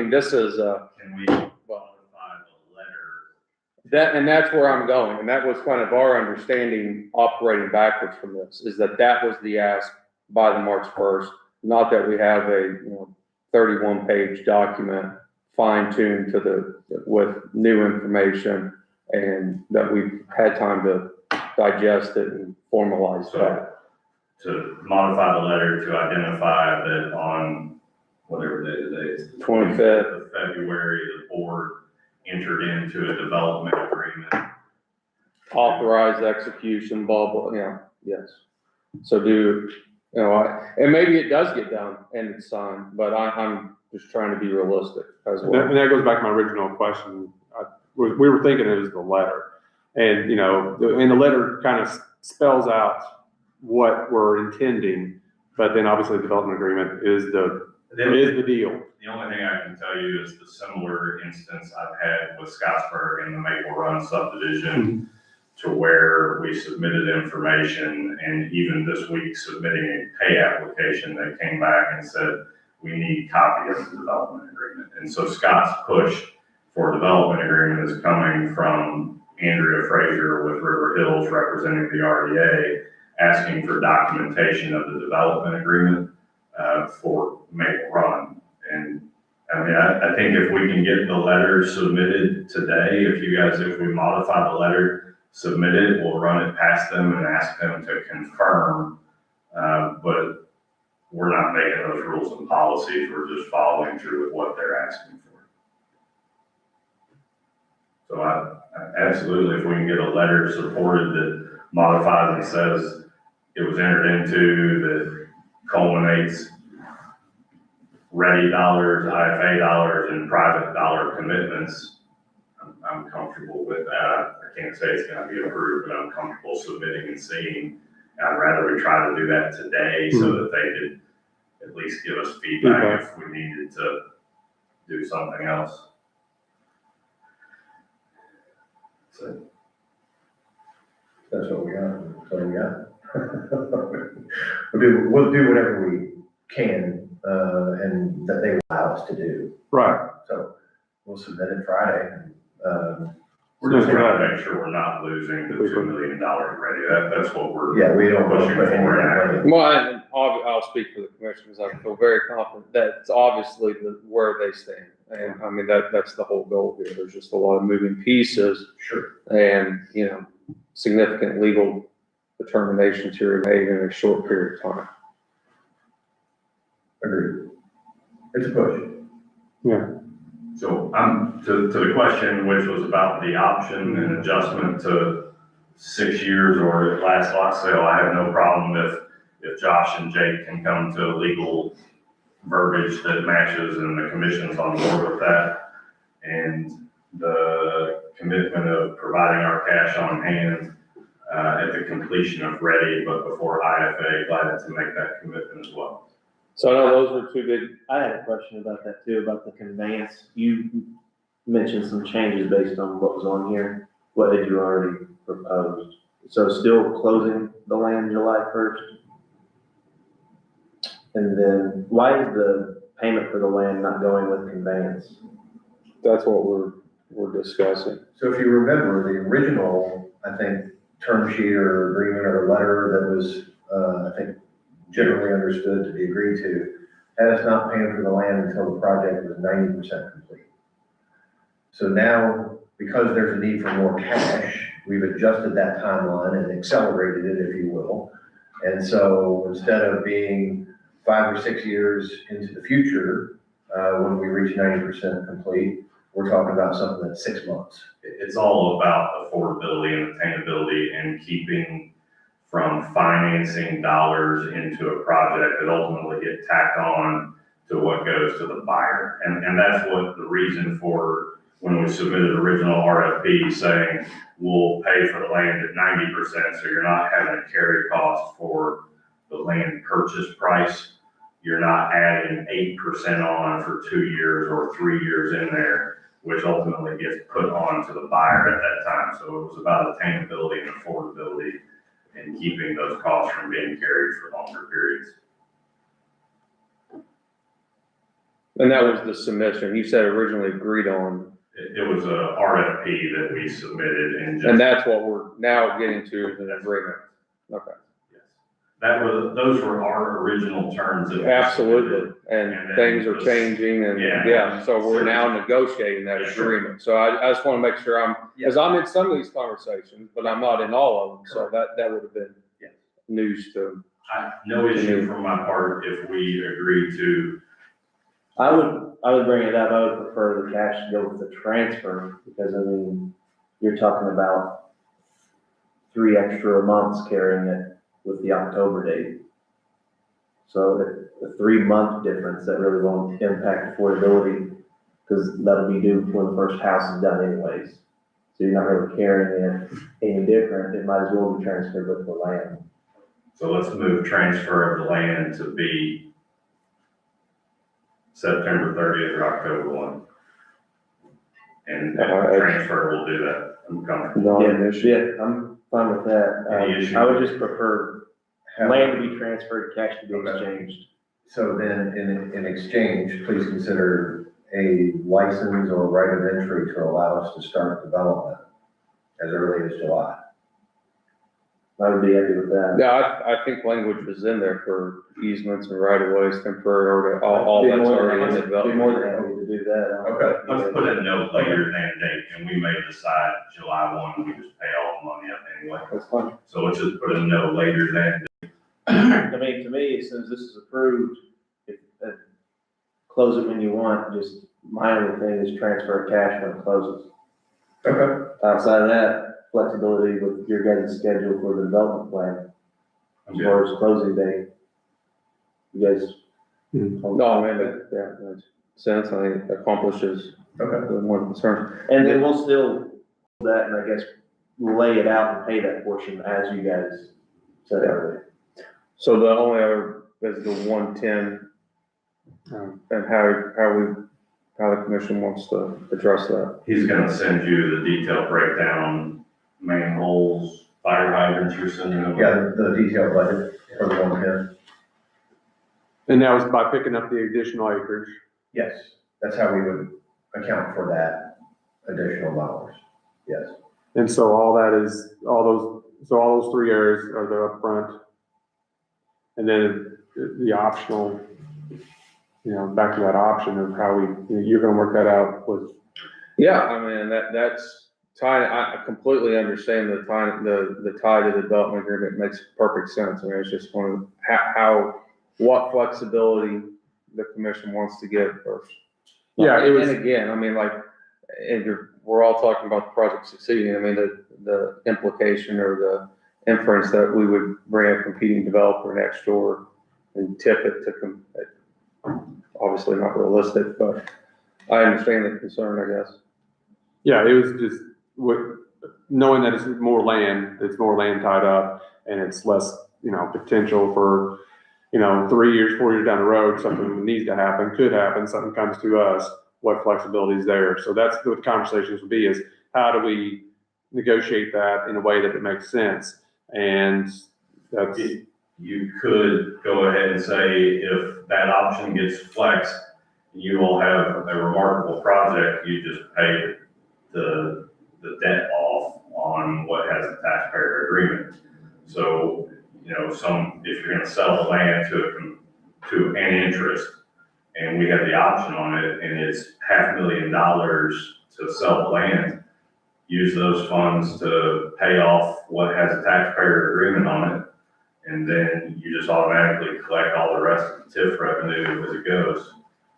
this is Can we modify the letter? and that's where I'm going, and that was kind of our understanding operating backwards from this, is that was the ask by the March 1st, not that we have a 31-page document fine-tuned with new information, and that we've had time to digest it and formalize that. To modify the letter to identify that on whatever day today is, the 25th of February, the board entered into a development agreement. Authorized execution, blah, blah, yes. So and maybe it does get done and it's signed, but I'm just trying to be realistic as well. And that goes back to my original question. We were thinking it was the letter. And, and the letter kind of spells out what we're intending, but then obviously the development agreement is the deal. The only thing I can tell you is the similar instance I've had with Scottsburg and the Maple Run subdivision, to where we submitted information, and even this week submitting a pay application, they came back and said, we need a copy of the development agreement. And so Scott's push for development agreement is coming from Andrea Frazier with River Hills representing the RDA, asking for documentation of the development agreement for Maple Run. And I think if we can get the letter submitted today, if we modify the letter, submit it, we'll run it past them and ask them to confirm, but we're not making those rules and policies, we're just following through with what they're asking for. So I absolutely, if we can get a letter supported that modifies and says it was entered into, that culminates ready dollars, IFA dollars, and private dollar commitments, I'm comfortable with that. I can't say it's gonna be approved, but I'm comfortable submitting and seeing. I'd rather we try to do that today so that they could at least give us feedback if we needed to do something else. So That's what we got, that's what we got. We'll do whatever we can, and that they allow us to do. Right. So we'll submit it Friday, and, we're just trying to make sure we're not losing the $2 million ready. That's what we're. yeah, we don't want to pushing put any of for that now. money. Well, and I'll speak for the commissioners. I feel very confident that it's obviously where they stand. And I mean, that's the whole goal here. There's just a lot of moving pieces Sure. and, significant legal determinations here made in a short period of time. Agreed. It's a push. Yeah. So to the question, which was about the option and adjustment to 6 years or at last lot sale, I have no problem if Josh and Jake can come to legal verbiage that matches and the commission's on board with that. And the commitment of providing our cash on hand at the completion of ready, but before IFA, glad to make that commitment as well. So I know those were two big, I had a question about that too, about the conveyance. You mentioned some changes based on what was on here. What had you already proposed? So still closing the land July 1st? And then why is the payment for the land not going with conveyance? that's what we're discussing. So if you remember, the original, I think, term sheet or agreement or letter that was, I think, generally understood to be agreed to, had us not paying for the land until the project was 90% complete. So now, because there's a need for more cash, we've adjusted that timeline and accelerated it, if you will. And so instead of being 5 or 6 years into the future, when we reach 90% complete, we're talking about something that's 6 months. It's all about affordability and attainability and keeping from financing dollars into a project that ultimately get tacked on to what goes to the buyer. And that's what the reason for when we submitted original RFP saying we'll pay for the land at 90%, so you're not having a carry cost for the land purchase price. You're not adding 8% on for 2 years or 3 years in there, which ultimately gets put on to the buyer at that time. So it was about attainability and affordability and keeping those costs from being carried for longer periods. And that was the submission. You said originally agreed on, It was a RFP that we submitted and just. and that's what we're now getting to is an agreement. Okay. Yes. Those were our original terms. that we Absolutely. And And then things are this- changing and, Yeah. so we're now negotiating that Sure. agreement. So I just want to make sure because I'm in some of these conversations, but I'm not in all of them. So that would have been Yeah. news to. No issue from my part if we agree to. I would bring it up. I would prefer the cash to go with the transfer because I mean, you're talking about 3 extra months carrying it with the October date. So the 3-month difference, that really won't impact affordability because that'll be due before the first house is done anyways. So you're not really carrying it any different. It might as well be transferred with the land. So let's move transfer of the land to be September 30th or October 1. And transfer will do that. I'm comfortable. Yeah, I'm fine with that. Any issue? I would just prefer land to be transferred, cash to be exchanged. So then in exchange, please consider a license or right of entry to allow us to start development as early as July. I would be happy with that. Yeah, I think language was in there for easements and right of ways temporary, or all Be that's more than already in the happy- Be more than development. happy to do that. Okay. Let's put a no later than date, and we may decide July 1, we just pay all the money up anyway. That's fine. So let's just put a no later than. I mean, to me, as soon as this is approved, close it when you want, just my only thing is transfer cash when it closes. Okay. Outside of that, flexibility with your guys' schedule for the development plan, as far as closing date. You guys No, I mean, that makes sense, I think it accomplishes Okay. one of the concerns. And then we'll still do that and I guess lay it out and pay that portion as you guys said earlier. So the only other is the 110, and how the commission wants to address that. He's gonna send you the detailed breakdown, manholes, fire hydrants, you're sending them. Yeah, the detailed budget for the 110. And that was by picking up the additional acreage. Yes, that's how we would account for that additional dollars. Yes. And so all those three areas are the upfront. And then the optional, back to that option of how you're gonna work that out with. Yeah, I mean, that's tie, I completely understand the tie to the development agreement makes perfect sense. I mean, it's just one of what flexibility the commission wants to give first. Yeah, it was. And again, I mean, like, we're all talking about the project succeeding. I mean, the implication or the inference that we would bring a competing developer next door and tip it obviously not realistic, but I understand the concern, I guess. Yeah, it was just knowing that it's more land tied up, and it's less, potential for, 3 years, 4 years down the road, something needs to happen, could happen, something comes to us, what flexibility is there? So that's what the conversations would be, is how do we negotiate that in a way that it makes sense? And that's. You could go ahead and say, if that option gets flexed, you will have a remarkable project, you just pay the debt off on what has a taxpayer agreement. So, if you're gonna sell the land to an interest, and we have the option on it, and it's $500,000 to sell the land, use those funds to pay off what has a taxpayer agreement on it, and then you just automatically collect all the rest of the TIF revenue as it goes.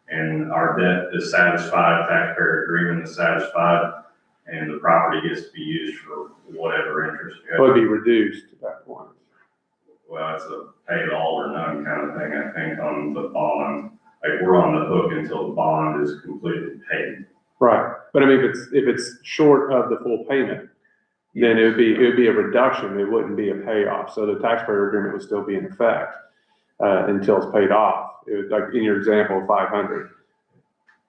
And our debt is satisfied, taxpayer agreement is satisfied, and the property gets to be used for whatever interest you have. It would be reduced at that point. Well, it's a pay it all or none kind of thing, I think, on the bond. Like, we're on the hook until the bond is completely paid. Right, but I mean, if it's short of the full payment, then it would be a reduction, it wouldn't be a payoff, so the taxpayer agreement would still be in effect, until it's paid off. It would, like in your example, 500.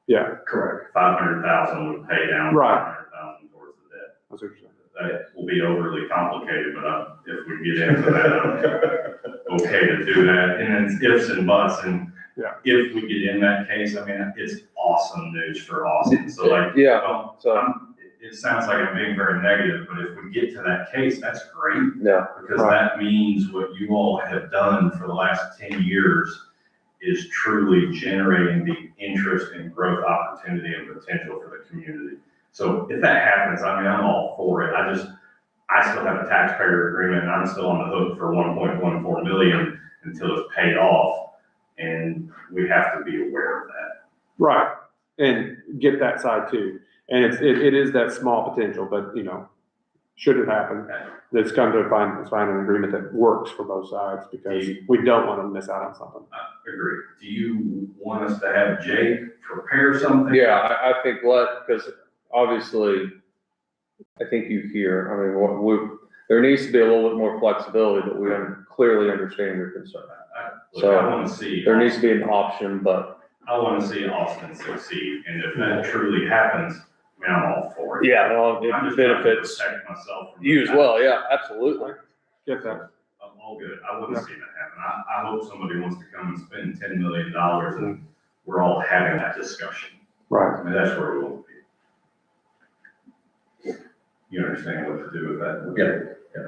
Yeah. Correct. 500,000 would pay down. Right. 500,000 towards the debt. That's what you're saying. That will be overly complicated, but if we get into that, I'm okay to do that. And it's ifs and buts, and Yeah. if we get in that case, I mean, it's awesome news for Austin. So like, Yeah, well, so, it sounds like I'm being very negative, but if we get to that case, that's great. yeah, Because Right. that means what you all have done for the last 10 years is truly generating the interest and growth opportunity and potential for the community. So if that happens, I mean, I'm all for it. I still have a taxpayer agreement, and I'm still on the hook for 1.14 million until it's paid off. And we have to be aware of that. Right, and get that side too. And it is that small potential, but should it happen, let's come to find an agreement that works for both sides, because we don't want to miss out on something. I agree. Do you want us to have Jake prepare something? yeah, I think because obviously, I think you hear, I mean, there needs to be a little bit more flexibility, but we clearly understand your concern. I want to see. There needs to be an option, but. I want to see Austin succeed, and if that truly happens, I mean, I'm all for it. Yeah, well, I'm it just trying to benefits protect myself from you as well, yeah, absolutely. Get that. I'm all good. I wouldn't see that happen. I hope somebody wants to come and spend $10 million and we're all having that discussion. Right. I mean, that's where we want to be. You understand what to do with that? Yeah.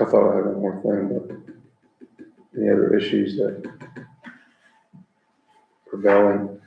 I thought I had one more thing, but any other issues that prevailing?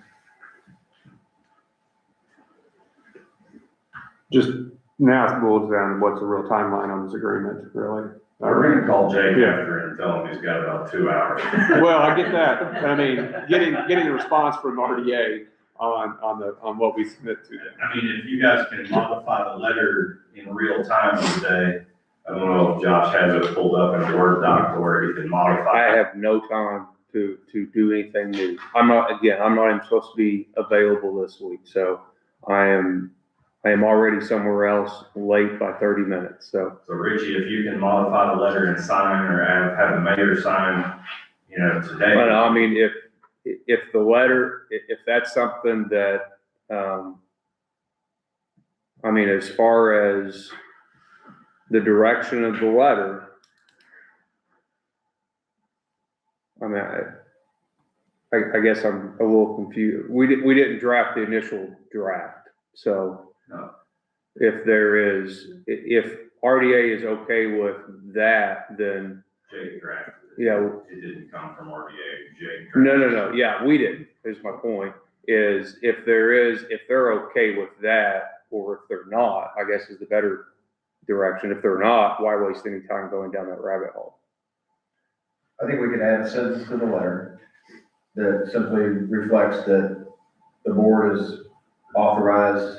Just now it boils down to what's the real timeline on this agreement, really. We're gonna call Jake Yeah. after and tell him he's got about 2 hours. Well, I get that, but I mean, getting a response from RDA on what we submit to them. I mean, if you guys can modify the letter in real time today, I don't know if Josh has it pulled up in a Word doc where he can modify. I have no time to do anything new. I'm not even supposed to be available this week, so I am already somewhere else late by 30 minutes, so. So Richie, if you can modify the letter and sign, or have the mayor sign, today. But I mean, if the letter, if that's something that, I mean, as far as the direction of the letter, I mean, I guess I'm a little confused. We didn't draft the initial draft, so. No. If RDA is okay with that, then, Jake drafted it. yeah. It didn't come from RDA, Jake drafted it. No, yeah, we didn't, is my point, is if they're okay with that, or if they're not, I guess is the better direction. If they're not, why waste any time going down that rabbit hole? I think we could add a sentence to the letter that simply reflects that the board is authorized,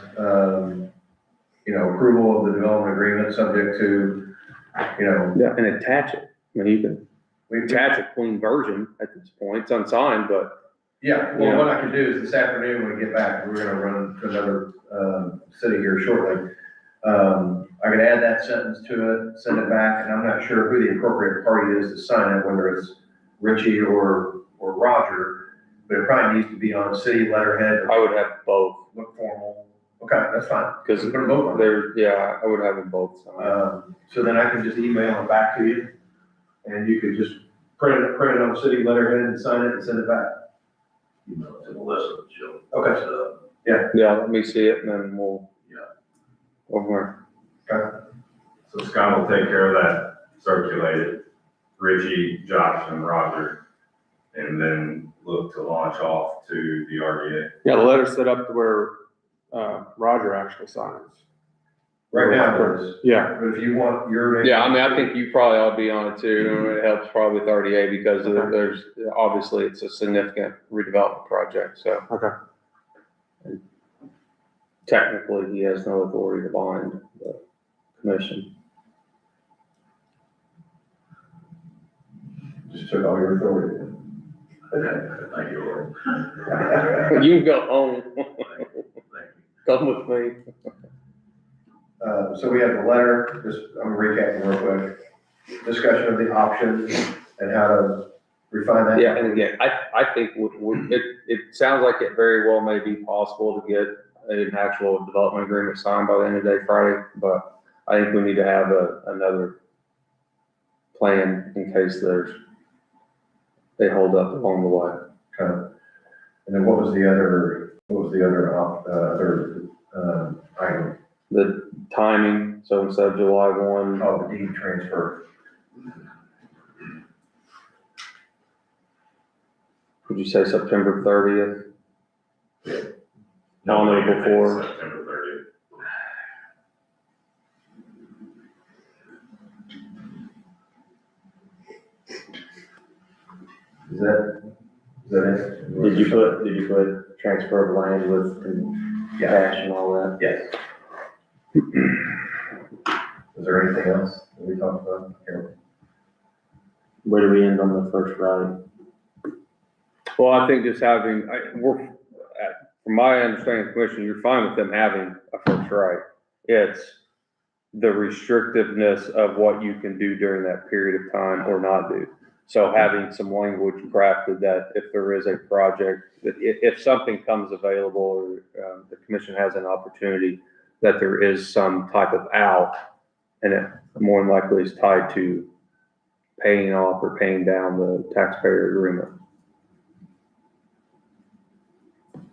approval of the development agreement subject to, Yeah, and attach it, I mean, you can attach a clean version at this point, it's unsigned, but. Yeah, well, what I can do is this afternoon when we get back, we're gonna run to another, city here shortly. I could add that sentence to it, send it back, and I'm not sure who the appropriate party is to sign it, whether it's Richie or Roger, but it probably needs to be on a city letterhead. I would have both, Look formal. Okay, that's fine. because Put them both on. I would have them both signed. So then I can just email it back to you, and you could just print it on city letterhead and sign it and send it back. Email it to Melissa, she'll. Okay. Yeah, let me see it, and then we'll. Yeah. Over. So Scott will take care of that, circulate it, Richie, Josh, and Roger, and then look to launch off to the RDA. Yeah, the letter's set up to where, Roger actually signs. Right now it is. Yeah, But if you want your name. Yeah, I mean, I think you probably ought to be on it too, it helps probably with RDA because Okay. there's, obviously, it's a significant redevelopment project, so. okay. Technically, he has no authority to bind the commission. Just took all your authority. Thank you, Lord. You can go home, Thank you. come with me. So we have the letter, I'm recapping real quick. Discussion of the options and how to refine that. Yeah, and again, I think it sounds like it very well may be possible to get an actual development agreement signed by the end of the day Friday, but I think we need to have another plan in case they hold up along the way. Okay. And then what was the other item? The timing, so instead of July 1, Oh, the deed transfer. would you say September 30th? No, On or later than before? September 30th. Is that it? Did you put transfer of land with cash and all that? Yes. Is there anything else that we talked about here? Where do we end on the first right? Well, I think just having, from my understanding of the commission, you're fine with them having a first right. It's the restrictiveness of what you can do during that period of time or not do. So having some language crafted that if there is a project, that if something comes available or the commission has an opportunity, that there is some type of out, and it more than likely is tied to paying off or paying down the taxpayer agreement.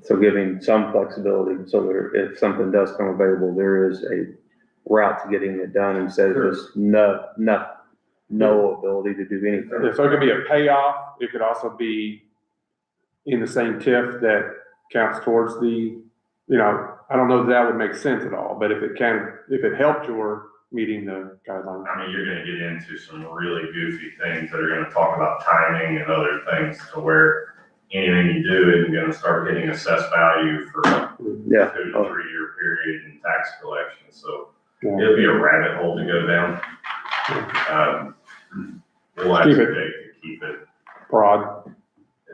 So giving some flexibility so that if something does come available, there is a route to getting it done instead of just no ability to do anything. Yeah, so it could be a payoff, it could also be in the same TIF that counts towards the, I don't know if that would make sense at all, but if it helped your meeting the guidelines. I mean, you're gonna get into some really goofy things that are gonna talk about timing and other things to where anything you do isn't gonna start getting assessed value for a 2 to 3 year period in tax collection, so Yeah. it'll be a rabbit hole to go down. We'll ask Keep Jake it. to keep it Broad,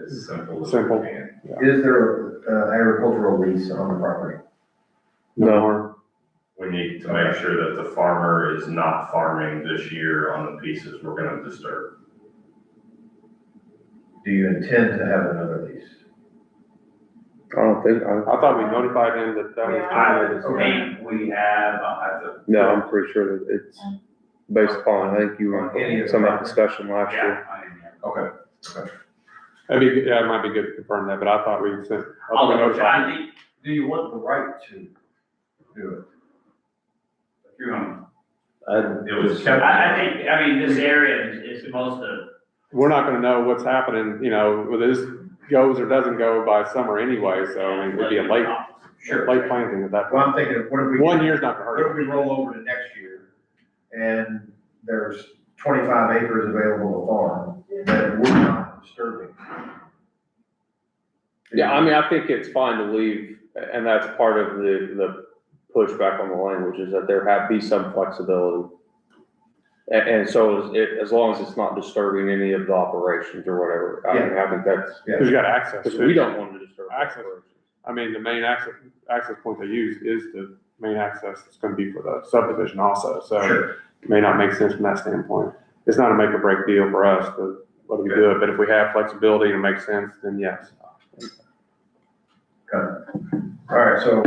as simple as Simple. we can. Is there agricultural lease on the property? no No. more. We need to make sure that the farmer is not farming this year on the pieces we're gonna disturb. Do you intend to have another lease? I don't think, I thought we notified him that that was Yeah. terminated. We have, I'll have to. no, I'm pretty sure that it's based upon, I think you were On any of the some of that property? discussion last year. Okay. Yeah, it might be good to confirm that, but I thought we sent. I'll we double notified check. him. Do you want the right to do it? If you're gonna- It was Just- kept- I think, I mean, this area is supposed to, We're not gonna know what's happening, you know, whether this goes or doesn't go by summer anyway, so I mean, it'd be a late planting at that Well, point. I'm thinking, what if we? 1 year's not gonna What if hurt. we roll over to next year and there's 25 acres available to farm that we're not disturbing? Yeah, I mean, I think it's fine to leave, and that's part of the pushback on the language, is that there be some flexibility. And so as long as it's not disturbing any of the operations or whatever, I mean, I think that's, Yeah. Cause you got access. because to we it. don't want to disturb. the Access. operations. I mean, the main access point they use is the main access that's gonna be for the subdivision also, so Sure. it may not make sense from that standpoint. It's not a make or break deal for us, but whether we do it, but if we have flexibility and it makes sense, then yes. All right, so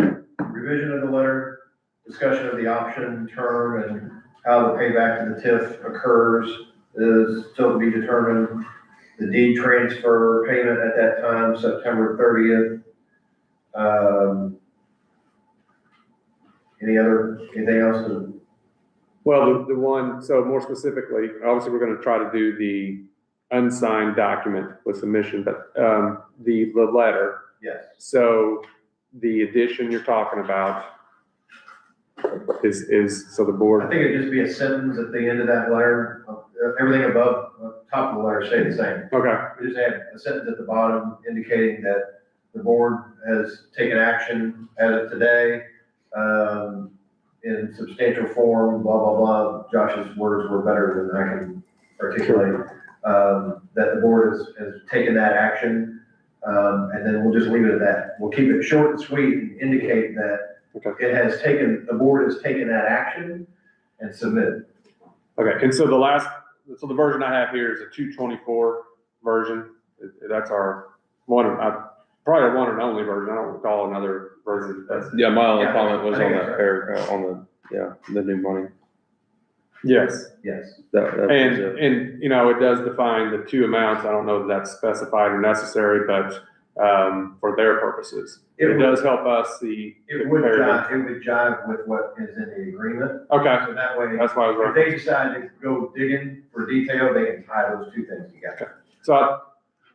revision of the letter, discussion of the option term and how the payback to the TIF occurs is still to be determined. The deed transfer payment at that time, September 30th. Anything else? Well, the one, so more specifically, obviously, we're gonna try to do the unsigned document with submission, but, the letter. Yes. So the addition you're talking about is, so the I board, think it'd just be a sentence at the end of that letter. Everything above, top of the letter stay the same. okay, We just add a sentence at the bottom indicating that the board has taken action as of today, in substantial form, blah, blah, blah. Josh's words were better than I can articulate. That the board has taken that action, and then we'll just leave it at that. We'll keep it short and sweet and indicate that okay. the board has taken that action and submitted. Okay, and so so the version I have here is a 224 version. That's our probably our one and only version. I don't recall another version. Yeah, my only Yeah, comment was I on think that that's paragraph, the new money. Yes, Yes. That was it. and, you know, it does define the two amounts. I don't know that that's specified or necessary, but, for their purposes. It does help us see. the It would comparative. jive with what is in the agreement. Okay, So that way, that's why I was. if they decide to go digging for detail, they can tie those two things together. So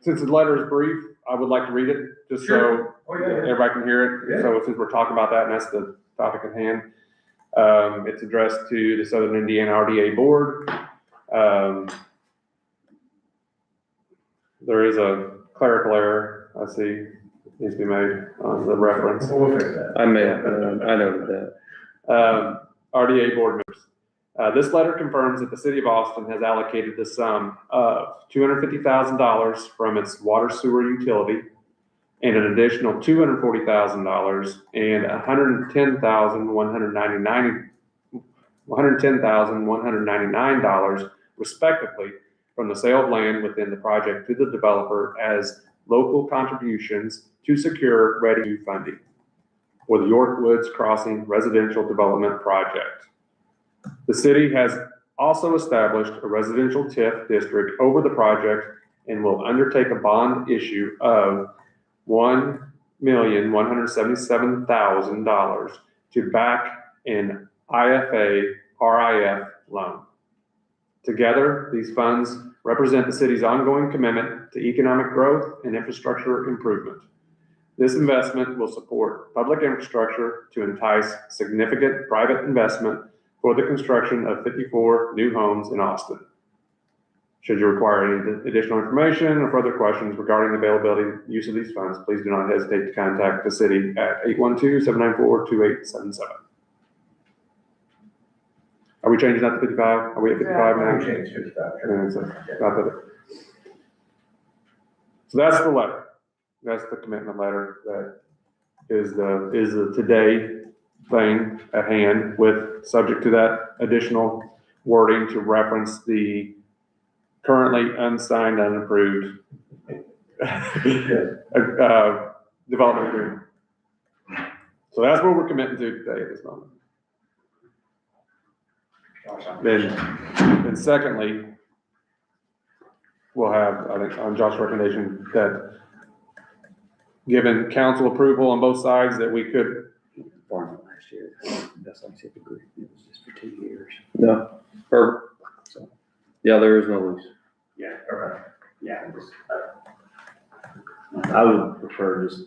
since the letter is brief, I would like to read it, just so Sure. Oh, yeah, yeah. everybody can hear it. Yeah. So since we're talking about that, and that's the topic at hand, it's addressed to the Southern Indiana RDA Board. There is a clerical error, I see, needs to be made on the reference. We'll fix that. I noted that. RDA board members. This letter confirms that the city of Austin has allocated the sum of $250,000 from its water sewer utility and an additional $240,000 and $110,199 respectively from the sale of land within the project to the developer as local contributions to secure ready funding for the York Woods Crossing Residential Development Project. The city has also established a residential TIF district over the project and will undertake a bond issue of $1,177,000 to back an IFA RIF loan. Together, these funds represent the city's ongoing commitment to economic growth and infrastructure improvement. This investment will support public infrastructure to entice significant private investment for the construction of 54 new homes in Austin. Should you require any additional information or further questions regarding the availability and use of these funds, please do not hesitate to contact the city at 812-794-2877. Are we changing that to 55? Are we at 55 now? We changed 55. And it's not that so that's the letter. That's the commitment letter that is the today thing at hand with subject to that additional wording to reference the currently unsigned, unapproved development agreement. So that's what we're committing to today at this moment. Then secondly, we'll have, I think, on Josh's recommendation, that given council approval on both sides, that we could. Farm it last year. That's like it was just for 2 years. No, or, so, yeah, there is no lease. Yeah, Okay. yeah. I would prefer just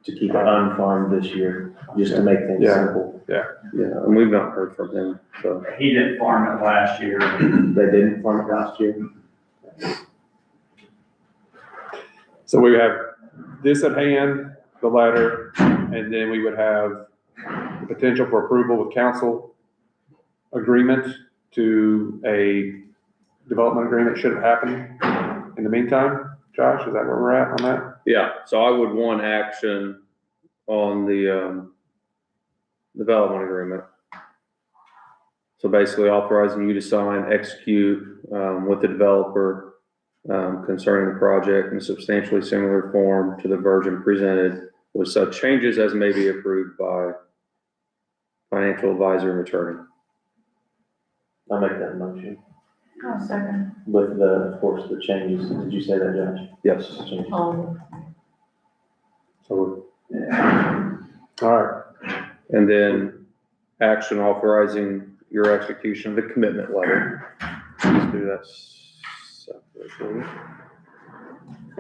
to keep it unfarmed this year, just to make things Yeah. simple. Yeah, and we've not heard from him, so. He didn't farm it last year. They didn't farm it last year. So we have this at hand, the letter, and then we would have the potential for approval with council agreement to a development agreement should it happen in the meantime. Josh, is that where we're at on that? Yeah, so I would want action on the, development agreement. So basically authorizing you to sign, execute, with the developer, concerning the project in a substantially similar form to the version presented with such changes as may be approved by financial advisor and attorney. I'll make that motion I'll second. with the, of course, the changes. Did you say that, Josh? Yes. The changes. So, all right, And then action authorizing your execution of the commitment letter. Let's do that separately.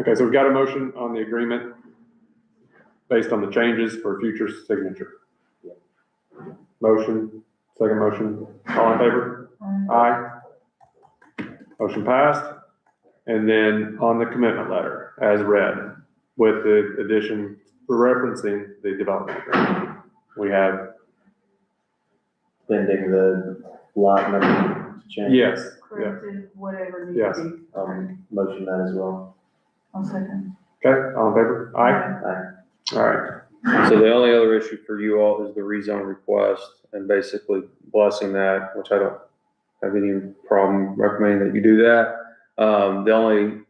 okay, so we've got a motion on the agreement based on the changes for future signature. Motion, second motion, all in favor? Aye. Motion passed. And then on the commitment letter, as read, with the addition, for referencing the development agreement, we have, Pending the lot number change. yes, yeah, Corrected, whatever needs Yes. to be. Motion that as well. I'll second. okay, all in favor? Aye. All right, So the only other issue for you all is the rezone request and basically blessing that, which I don't have any problem recommending that you do that. The only,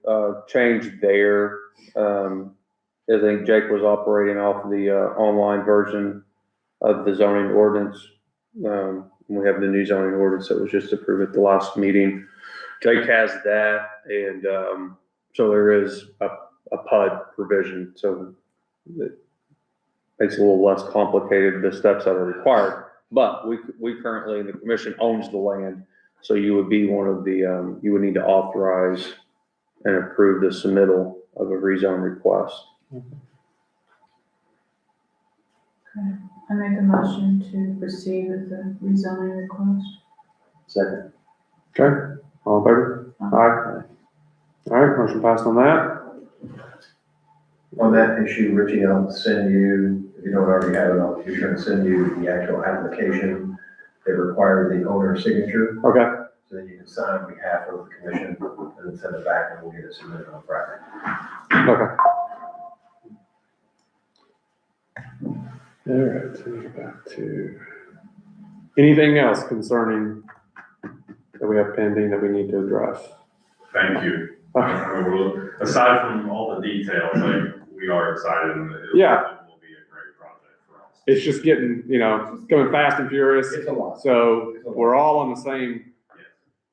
change there, I think Jake was operating off of the, online version of the zoning ordinance. We have the new zoning ordinance that was just approved at the last meeting. Jake has that, and, so there is a PUD provision, so it makes it a little less complicated, the steps that are required. But we currently, the commission owns the land, so you would be one of the, you would need to authorize and approve the submittal of a rezone request. Okay. I make a motion to proceed with the rezoning request. Second. okay, all in favor? Aye. All right, motion passed on that. On that issue, Richie, I'll send you, if you don't already have it, I'll be sure to send you the actual application that requires the owner's signature, Okay, so that you can sign on behalf of the commission and then send it back and we'll get it submitted on Friday. okay. All right, so we get back to, anything else concerning that we have pending that we need to address? Thank you. Okay. Well, aside from all the details, like, we are excited and it Yeah. will be a great project for us. It's just getting, going fast and furious. It's a lot. So we're all on the same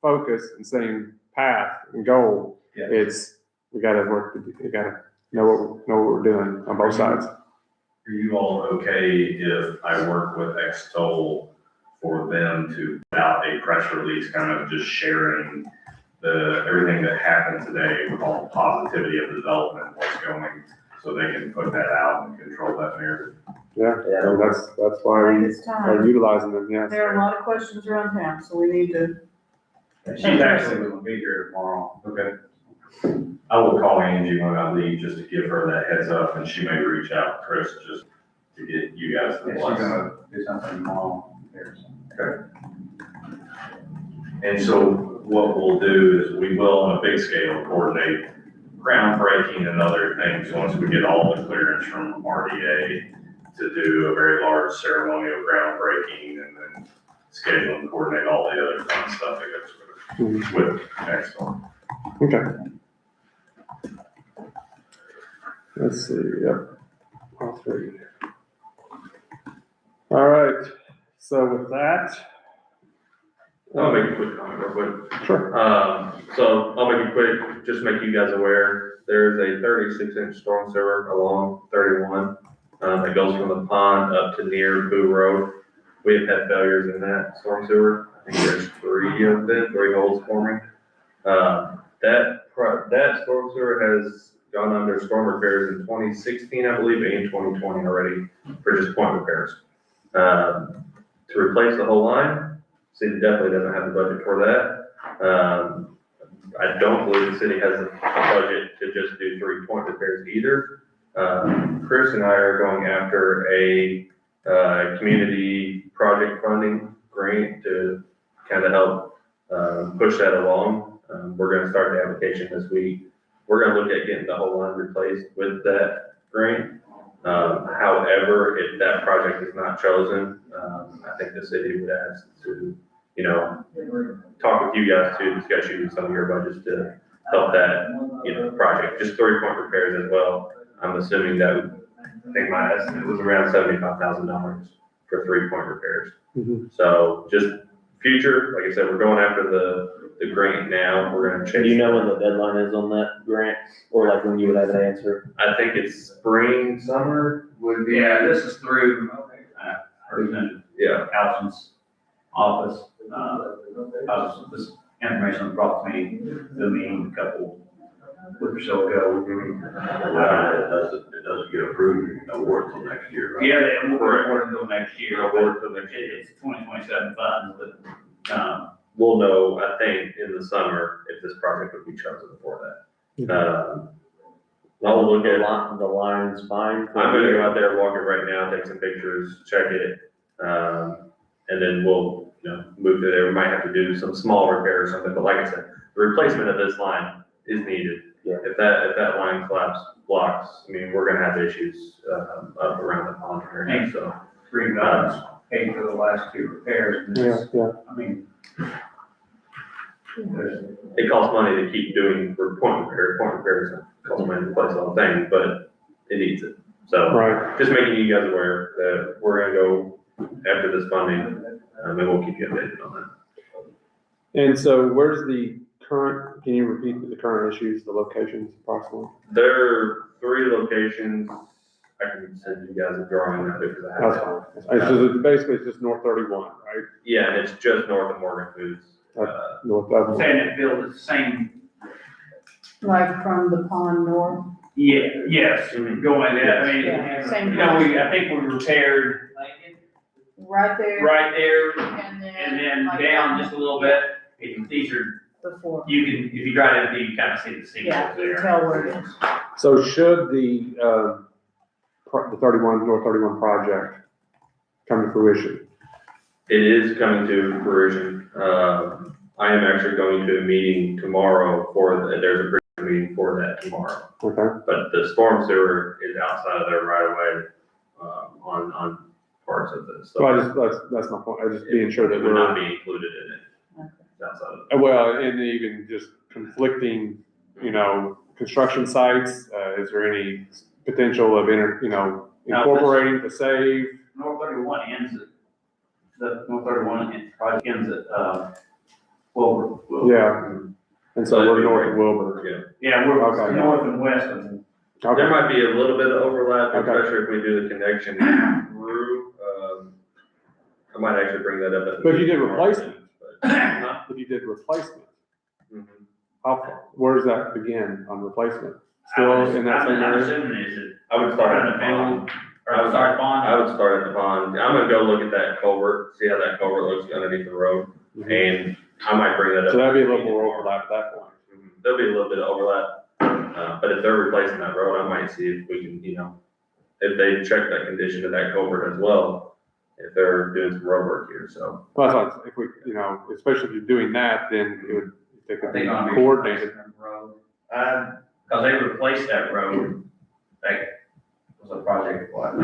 focus and same path and goal. Yeah. It's, we gotta know what we're doing on both sides. Are you all okay if I work with Xtoll for them to put out a press release, kind of just sharing everything that happened today with all the positivity of the development, what's going, so they can put that out and control that narrative? Yeah, Yeah. that's I why think we it's are time. utilizing them, yes. There are a lot of questions around town, so we need to. She's actually gonna be here tomorrow. Okay. I will call Angie when I leave, just to give her that heads up, and she may reach out to Chris just to get you guys the Yeah, she's blessing. gonna do something tomorrow. There, so. And so what we'll do is we will on a big scale coordinate groundbreaking and other things once we get all the clearance from RDA to do a very large ceremonial groundbreaking and then schedule and coordinate all the other fun stuff that goes with next one. Okay. Let's see, yep, all three. All right, so with that. I'll make a quick comment real quick. Sure. So I'll make it quick, just make you guys aware, there's a 36-inch storm sewer along 31, that goes from the pond up to near Boo Road. We have had failures in that storm sewer. I think there's 3 of them, 3 holes forming. That storm sewer has gone under storm repairs in 2016, I believe, and 2020 already for just point repairs. To replace the whole line, city definitely doesn't have the budget for that. I don't believe the city has a budget to just do 3 point repairs either. Chris and I are going after a community project funding grant to kind of help push that along. We're gonna start the application this week. We're gonna look at getting the whole line replaced with that grant. However, if that project is not chosen, I think the city would ask to, you know, talk with you guys to discuss using some of your budgets to help that, you know, project, just 3 point repairs as well. I'm assuming that, I think my estimate was around $75,000 for 3 point repairs. So just future, like I said, we're going after the grant now, we're gonna Do chase. you know when the deadline is on that grant, or like when you would have an answer? I think it's spring, summer would be. Yeah, this is through, Representative Yeah, Allison's office. This information was brought to me, the meeting a couple weeks or so ago. It doesn't get approved, award till next year, right? Yeah, they won't report until next year. Award till next year. It's 2027 funds, but, we'll know, I think, in the summer if this project would be chosen before that. I'll look at, The line's fine. I'm gonna go out there, walk it right now, take some pictures, check it, and then we'll, you know, move to there. We might have to do some small repair or something, but like I said, the replacement of this line is needed. Yeah. If that line blocks, I mean, we're gonna have issues, up around the pond area, so. three guys paid for the last 2 repairs. And Yeah, this, yeah. I mean, there's, It costs money to keep doing for point repairs, it costs money to replace all the things, but it needs it. So, Right, just making you guys aware that we're gonna go after this funding, and we'll keep you updated on that. and so where's the current, can you repeat the current issues, the locations approximately? There are 3 locations, I can send you guys a drawing of it, because I have That's it. fine. It's just, basically, it's just North 31, right? Yeah, and it's just north of Morgan Foods. North of. saying it built the same, Like from the pond north? yes, Mhm. going there, I Yeah, mean, same you know, I think we repaired Right there, right there and and then like down just a little bit. And these are, before. you can, if you drive it, you kind of see the signals Yeah, you there. tell where it is. So should the 31, North 31 project come to fruition? It is coming to fruition. I am actually going to a meeting tomorrow there's a bridge meeting for that tomorrow. Okay, But the storm sewer is outside of their right of way, on parts of this. so that's my point, I just being sure that It would not we're, be included in it. It's outside of well, and even just conflicting, you know, construction sites, is there any potential of incorporating to save? North 31 ends at, the North 31 project ends at, Wilbur. Yeah, and so we're north of Wilbur. Yeah, we're Okay. north and west of them. There Okay, might be a little bit of overlap, Okay. especially if we do the connection through, I might actually bring that up at the. But if you did meeting tomorrow, replacement. but- Huh? if you did replacement, Mhm. how far, where does that begin on replacement? Still in that same I'm area? assuming is it, I would start at the pond. or start bond? I would start at the pond. I'm gonna go look at that culvert, see how that culvert looks underneath the road, Mhm. and I might bring that up. So that'd be a little more overlap at that point. There'll be a little bit of overlap, but if they're replacing that road, I might see if we can, you know, if they check that condition of that culvert as well, if they're doing some road work here, so. Plus, if we, you know, especially if you're doing that, then it would, they I could think be on coordinated. road. Cause they replaced that road, that was a project, what,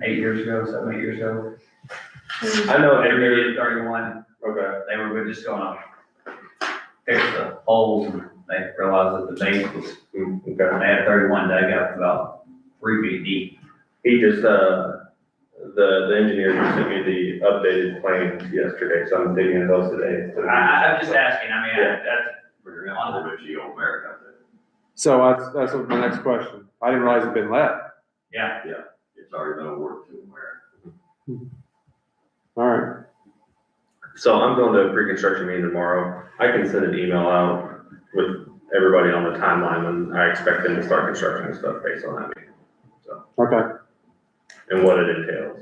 8 years ago, 7, 8 years ago? I know They they're, redid 31, okay, they were just gonna fix the holes, and they realized that the base was, okay. they had 31 dug up about 3 feet deep. He just, the engineer just sent me the updated plans yesterday, so I'm digging into those today. I'm just asking, I mean, Yeah. that's, We're gonna have a little bit of on America out there. So that's my next question. I didn't realize it'd been let. yeah. It's already been awarded to America. All right. So I'm going to a pre-construction meeting tomorrow. I can send an email out with everybody on the timeline when I expect them to start construction and stuff based on that meeting. So, Okay. and what it entails.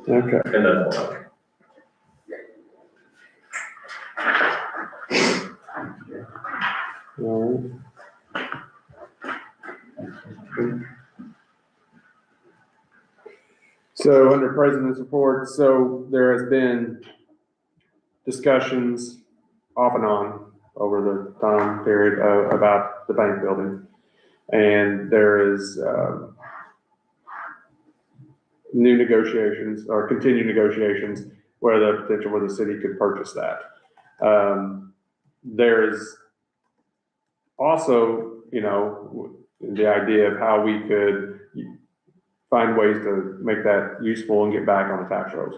Okay. And that's all. All right. So under president's report, so there has been discussions off and on over the time period about the bank building. And there is new negotiations or continued negotiations where the potential where the city could purchase that. There is also, you know, the idea of how we could find ways to make that useful and get back on the tax rolls.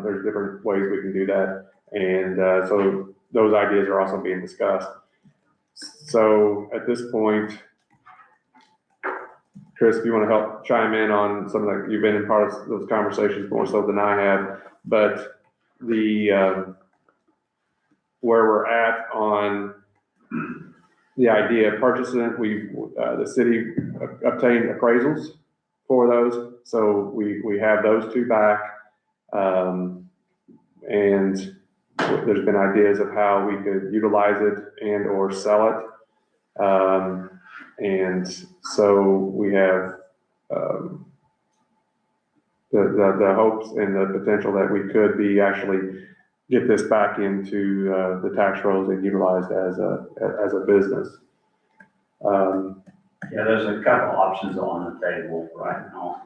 There's different ways we can do that. And so those ideas are also being discussed. So at this point, Chris, if you want to help chime in on some of the, you've been in part of those conversations more so than I have, but the, where we're at on the idea of purchasing it, the city obtained appraisals for those. So we have those two back. And there's been ideas of how we could utilize it and or sell it. And so we have the hopes and the potential that we could be actually get this back into the tax rolls and utilized as a business. Yeah, there's a couple options on the table right now.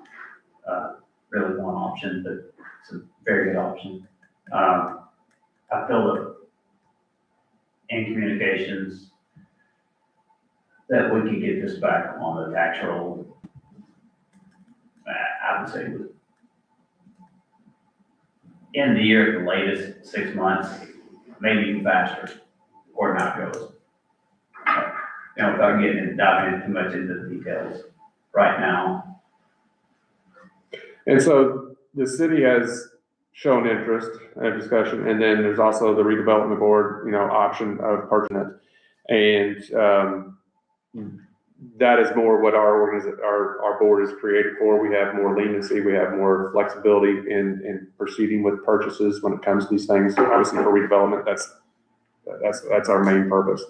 Really one option, but it's a very good option. I feel that in communications that we could get this back on the tax roll. I would say end of the year at the latest, 6 months, maybe even faster, or not goes. You know, without diving too much into the details right now. And so the city has shown interest and discussion, and then there's also the redevelopment board, you know, option of purchasing it. And that is more what our board is created for. We have more leniency, we have more flexibility in proceeding with purchases when it comes to these things. Obviously for redevelopment, that's our main purpose.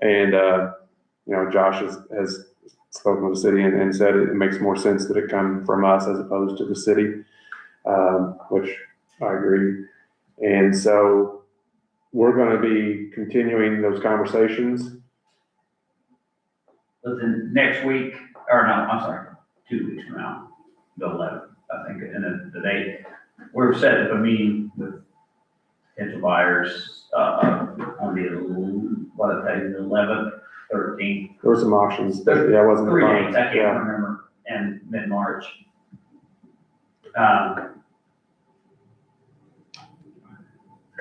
And you know, Josh has spoken with the city and said it makes more sense that it come from us as opposed to the city, which I agree. And so we're going to be continuing those conversations. But then next week, or no, I'm sorry, 2 weeks from now, the 11th, I think, and then the date, we're setting up a meeting with potential buyers, on the, what I tell you, the 11th, 13th. There were some options, but yeah, I wasn't. 3 days, I can't Yeah. remember, and mid-March.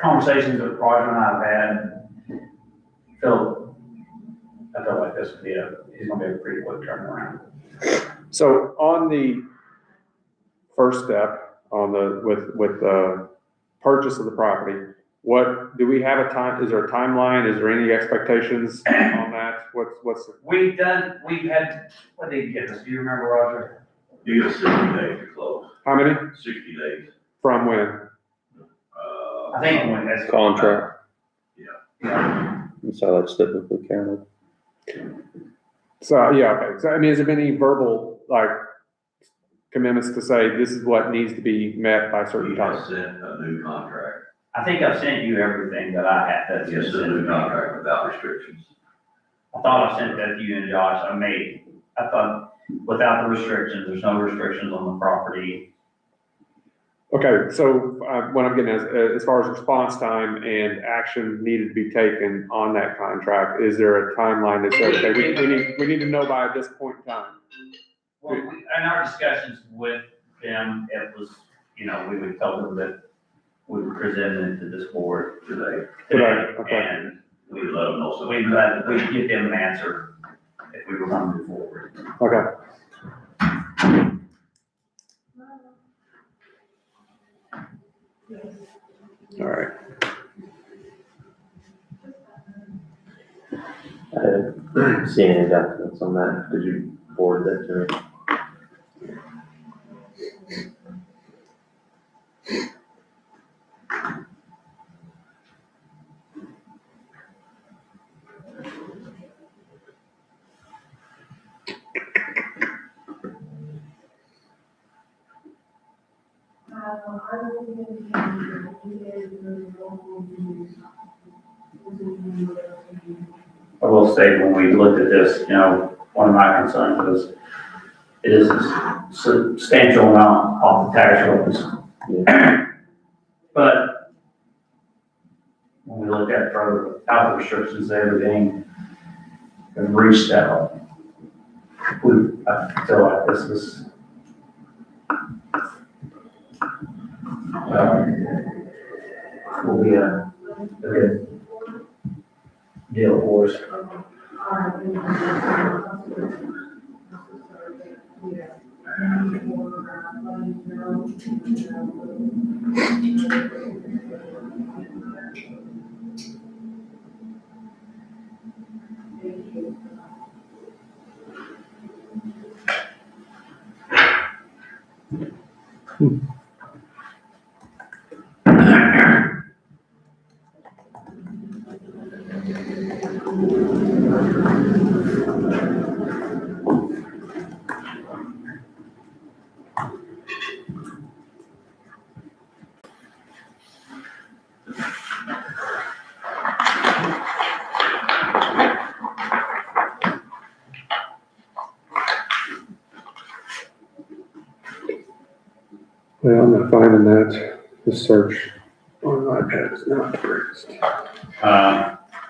Conversations that Roger and I have had, I feel like this would be he's gonna be a pretty quick turnaround. So on the first step on with the purchase of the property, what do we have a time? Is there a timeline? Is there any expectations on that? What's We've had, what did he get us? Do you remember, Roger? You get 60 days to close, how many 60 days. from when? I think when that's. Contract, Yeah. that's how that's typically counted. So, yeah, okay, so I mean, has there been any verbal, like, commitments to say this is what needs to be met by certain We have times? sent a new contract. I think I've sent you everything that I had, that's Yes, just a sent new me. contract without restrictions. I thought I sent that to you and Josh, I thought without the restrictions, there's no restrictions on the property. Okay, so, what I'm getting as far as response time and action needed to be taken on that contract, is there a timeline that says, okay, we need to know by this point in time? Well, in our discussions with them, it was, we would tell them that we were presenting it to this board Today, Okay. and we let them know. we'd give them an answer if we were going to move forward. Okay. All right. I didn't see any documents on that. Could you forward that to me? I will say, when we looked at this, one of my concerns was, it is a substantial amount off the tax rolls. But when we look at further out the restrictions, everything have reached out. I feel like this is, will be a good deal for us. Well, I'm not finding that. The search on my iPad is not the greatest.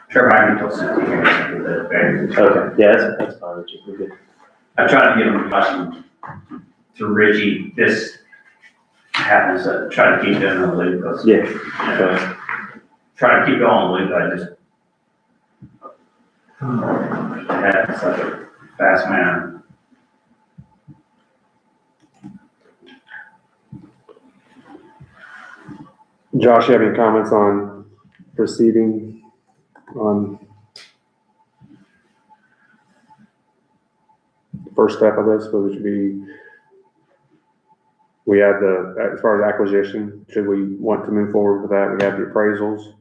Trevor, I can tell something. Okay, yeah, that's fine. We're good. I tried to give him a question to Richie. This happens, try to keep them in the loop, because, Yeah. try to keep it on the loop, I had such a fast manner. Josh, you have any comments on proceeding on the first step of this, which would be, we have as far as acquisition, should we want to move forward with that? We have the appraisals.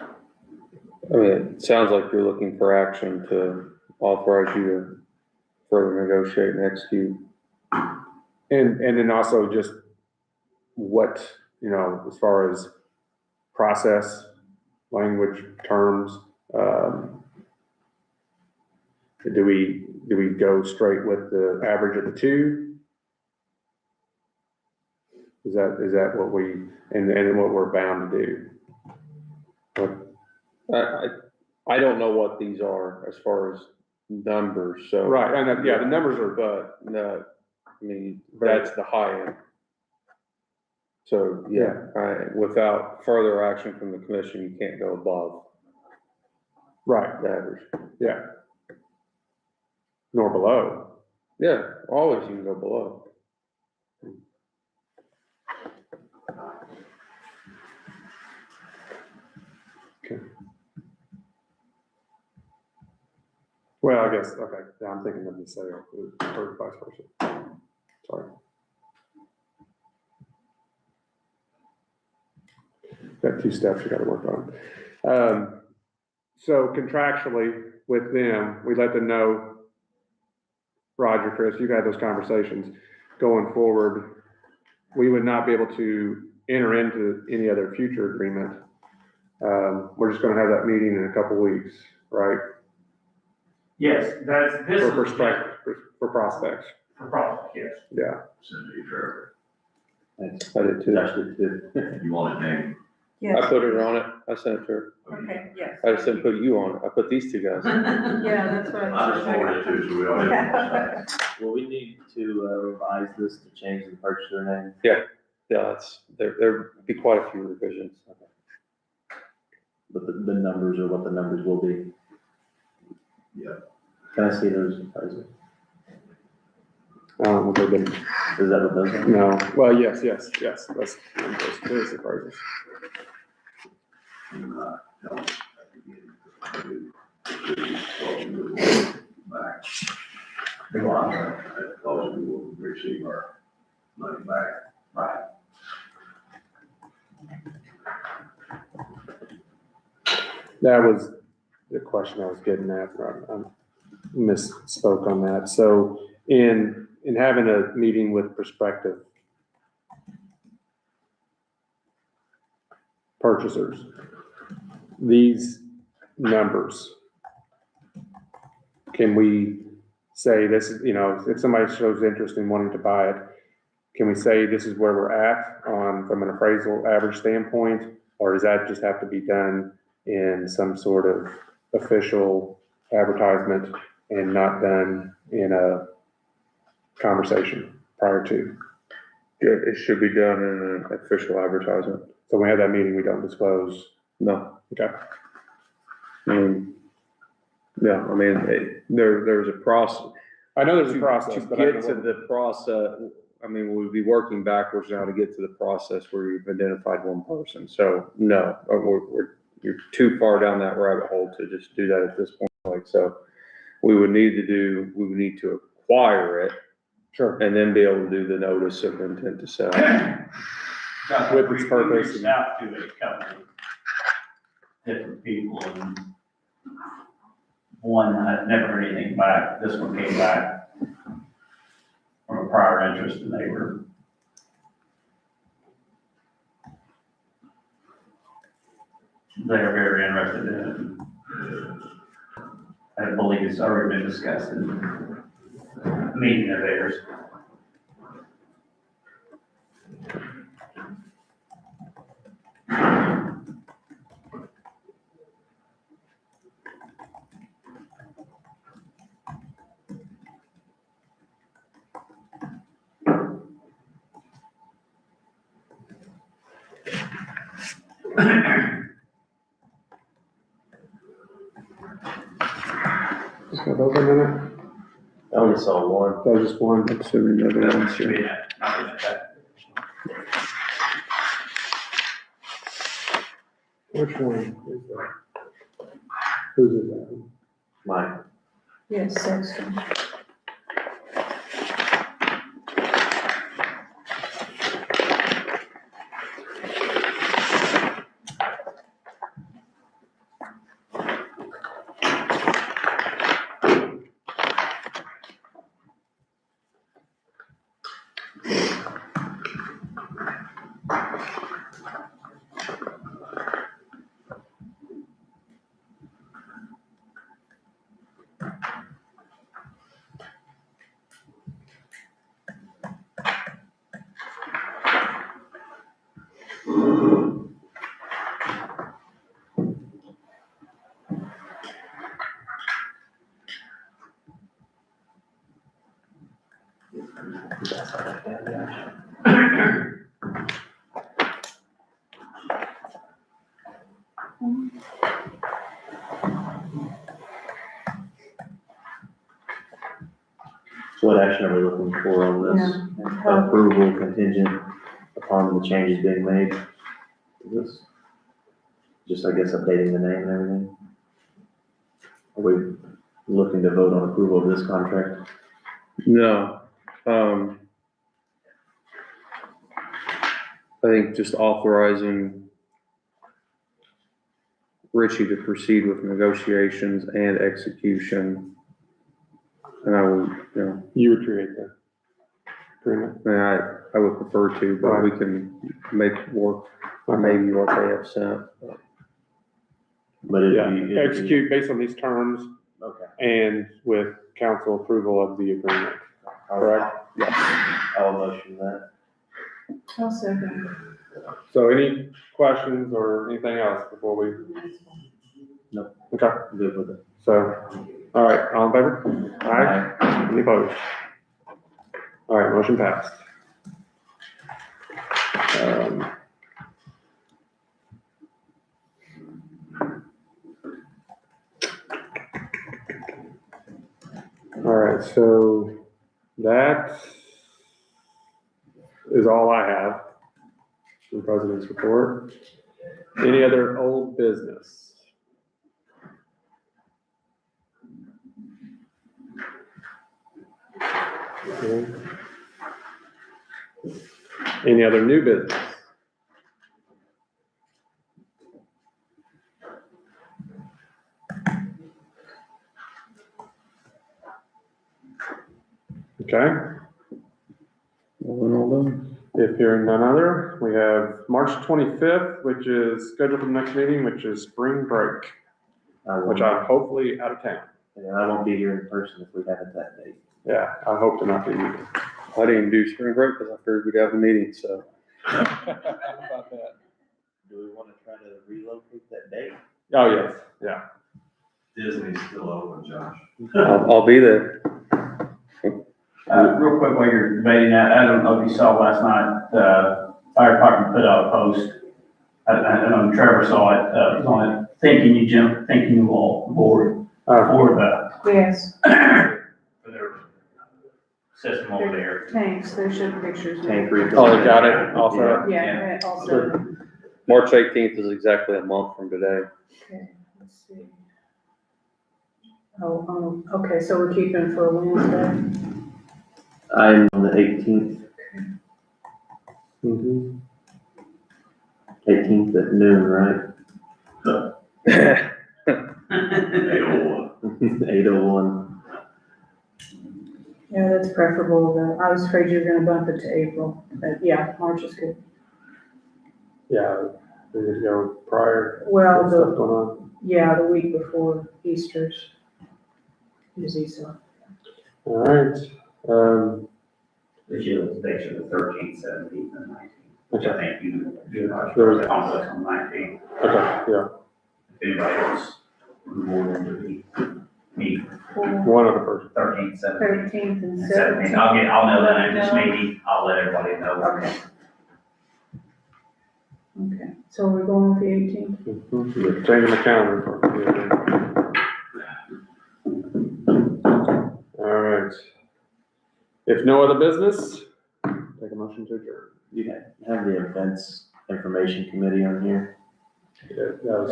I mean, it sounds like you're looking for action to authorize you to further negotiate and execute. And then also just what, as far as process, language, terms, do we go straight with the average of the two? Is that what we, and what we're bound to do? I don't know what these are as far as numbers, so. Right, I know, yeah, the numbers are, But, no, I mean, that's the high end. So, without further action from the commission, you can't go above right, the average. yeah. Nor below. Yeah, always you can go below. Well, I guess, okay, yeah, I'm thinking of the sale, or vice versa. Sorry. Got two steps you gotta work on. So contractually with them, we let them know, Roger, Chris, you had those conversations, going forward, we would not be able to enter into any other future agreement. We're just gonna have that meeting in a couple weeks, right? Yes, this For is. perspective, for prospects, For profit, yes. yeah. Cindy, Trevor, I did too. Actually, too. you want it named? Yes. I put her on it. I sent it to her. Okay, yes. I just didn't put you on it. I put these two guys. Yeah, that's what I just forwarded it to, so we don't have to. Will we need to revise this to change the purchaser name? Yeah, there'd be quite a few revisions. But the numbers are what the numbers will be. Yeah. Can I see those prices? They've been, Is that what those are? no, well, yes, that's, there's the prices. Back. Because we will receive our money back. Right. That was the question I was getting at, I misspoke on that. So in having a meeting with prospective purchasers, these numbers, can we say this is, if somebody shows interest in wanting to buy it, can we say this is where we're at from an appraisal average standpoint? Or does that just have to be done in some sort of official advertisement and not done in a conversation prior to? It should be done in an official advertisement. So when we have that meeting, we don't disclose. No. Okay. There's a process. I know there's a process, To but I get don't to know. the process, we'd be working backwards now to get to the process where you've identified one person. So no, you're too far down that rabbit hole to just do that at this point. So we would need to acquire it Sure. and then be able to do the notice of intent to sell. With its purpose. We reached out to a couple of different people and one, I never heard anything back. This one came back from a prior interest and they were very interested in it. I believe it's already been discussed in a meeting of theirs. Just got over a minute. I only saw one. That was just one. Assuming the other That ones, should yeah. be that. Not in that. Which one is that? Whose is that? Mine. Yes, Sexton. So what action are we looking for on this? Yeah. Approval contingent upon the changes being made? Is this just, I guess, updating the name and everything? Are we looking to vote on approval of this contract? No, I think just authorizing Richie to proceed with negotiations and execution. And I will, You would create the agreement. I would prefer to, but we can make work, maybe what they have sent. But it'd Yeah, be. it'd be- execute based on these terms Okay. and with council approval of the agreement. Correct? I'll motion that. I'll second. So any questions or anything else before we? No. Okay, Good with it. so, all right, all in favor? Aye. Any opposed? All right, motion passed. All right, so that is all I have from President's report. Any other old business? Okay. Any other new business? Okay. If hearing none other, we have March 25th, which is scheduled for the next meeting, which is spring break, which I'm hopefully out of town. And I won't be here in person if we have it that day. Yeah, I hope to not be either. I didn't do spring break because I figured we'd have a meeting, so. How about that? Do we want to try to relocate that date? Oh, yes, yeah. Disney's still open, Josh. I'll be there. Real quick, while you're debating that, I don't know if you saw last night, the fire department put out a post. I don't know if Trevor saw it, it was on it, thanking you all, board, for Yes, for their system over there. tanks, they showed pictures. Tank refill. Oh, they got it also? Yeah, also, March 18th is exactly a month from today. okay, let's see. Oh, okay, so we're keeping it for a Wednesday? I'm on the 18th, Mhm. 18th at noon, right? 8:01. Yeah, that's preferable, though. I was afraid you were gonna bump it to April, but yeah, March is good. Yeah, we need to go prior. Well, Stuff going on. yeah, the week before Easter's busy, so. All right, They should, the 13th, 17th, and 19th. Which I think you, There was- the conflict on 19th. okay, yeah, If anybody else would want to meet one of the first. 13th, 17th. 13th and And 17th, I'll know that at this meeting, I'll let everybody know. Okay. Okay, so we're going with the 18th? Mhm. Changing the calendar. All right. If no other business, take a motion to adjourn. You have the events information committee on here?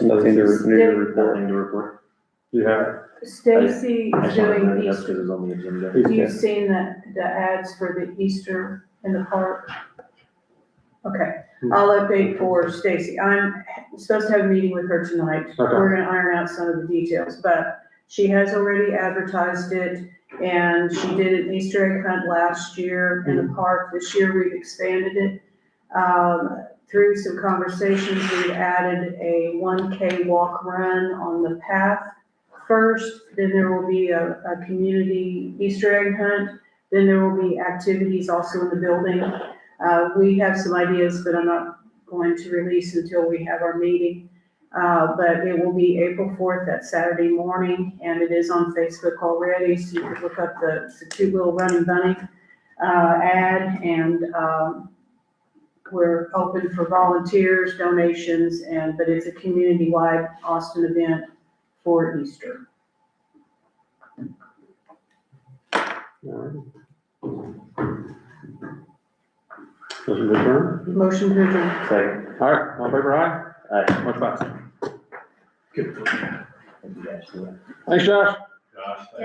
Nothing to report. Nothing to report? You have Stacy I is just wanted to doing bring it up Easter. because it was on the agenda. it? You've seen the ads for the Easter in the park? Okay, I'll update for Stacy. I'm supposed to have a meeting with her tonight. Okay. We're gonna iron out some of the details, but she has already advertised it, and she did an Easter egg hunt last year in the park. This year, we've expanded it. Through some conversations, we've added a 1K walk run on the path first, then there will be a community Easter egg hunt, then there will be activities also in the building. We have some ideas, but I'm not going to release until we have our meeting. But it will be April 4th, that Saturday morning, and it is on Facebook already, so you can look up the cute little running bunny ad, and we're open for volunteers, donations, but it's a community-wide Austin event for Easter. All right. Motion to adjourn? Motion to adjourn. Second. All right, all in favor, aye? Aye. Much passed. Thank you guys. Thanks, Josh. Josh, thank you.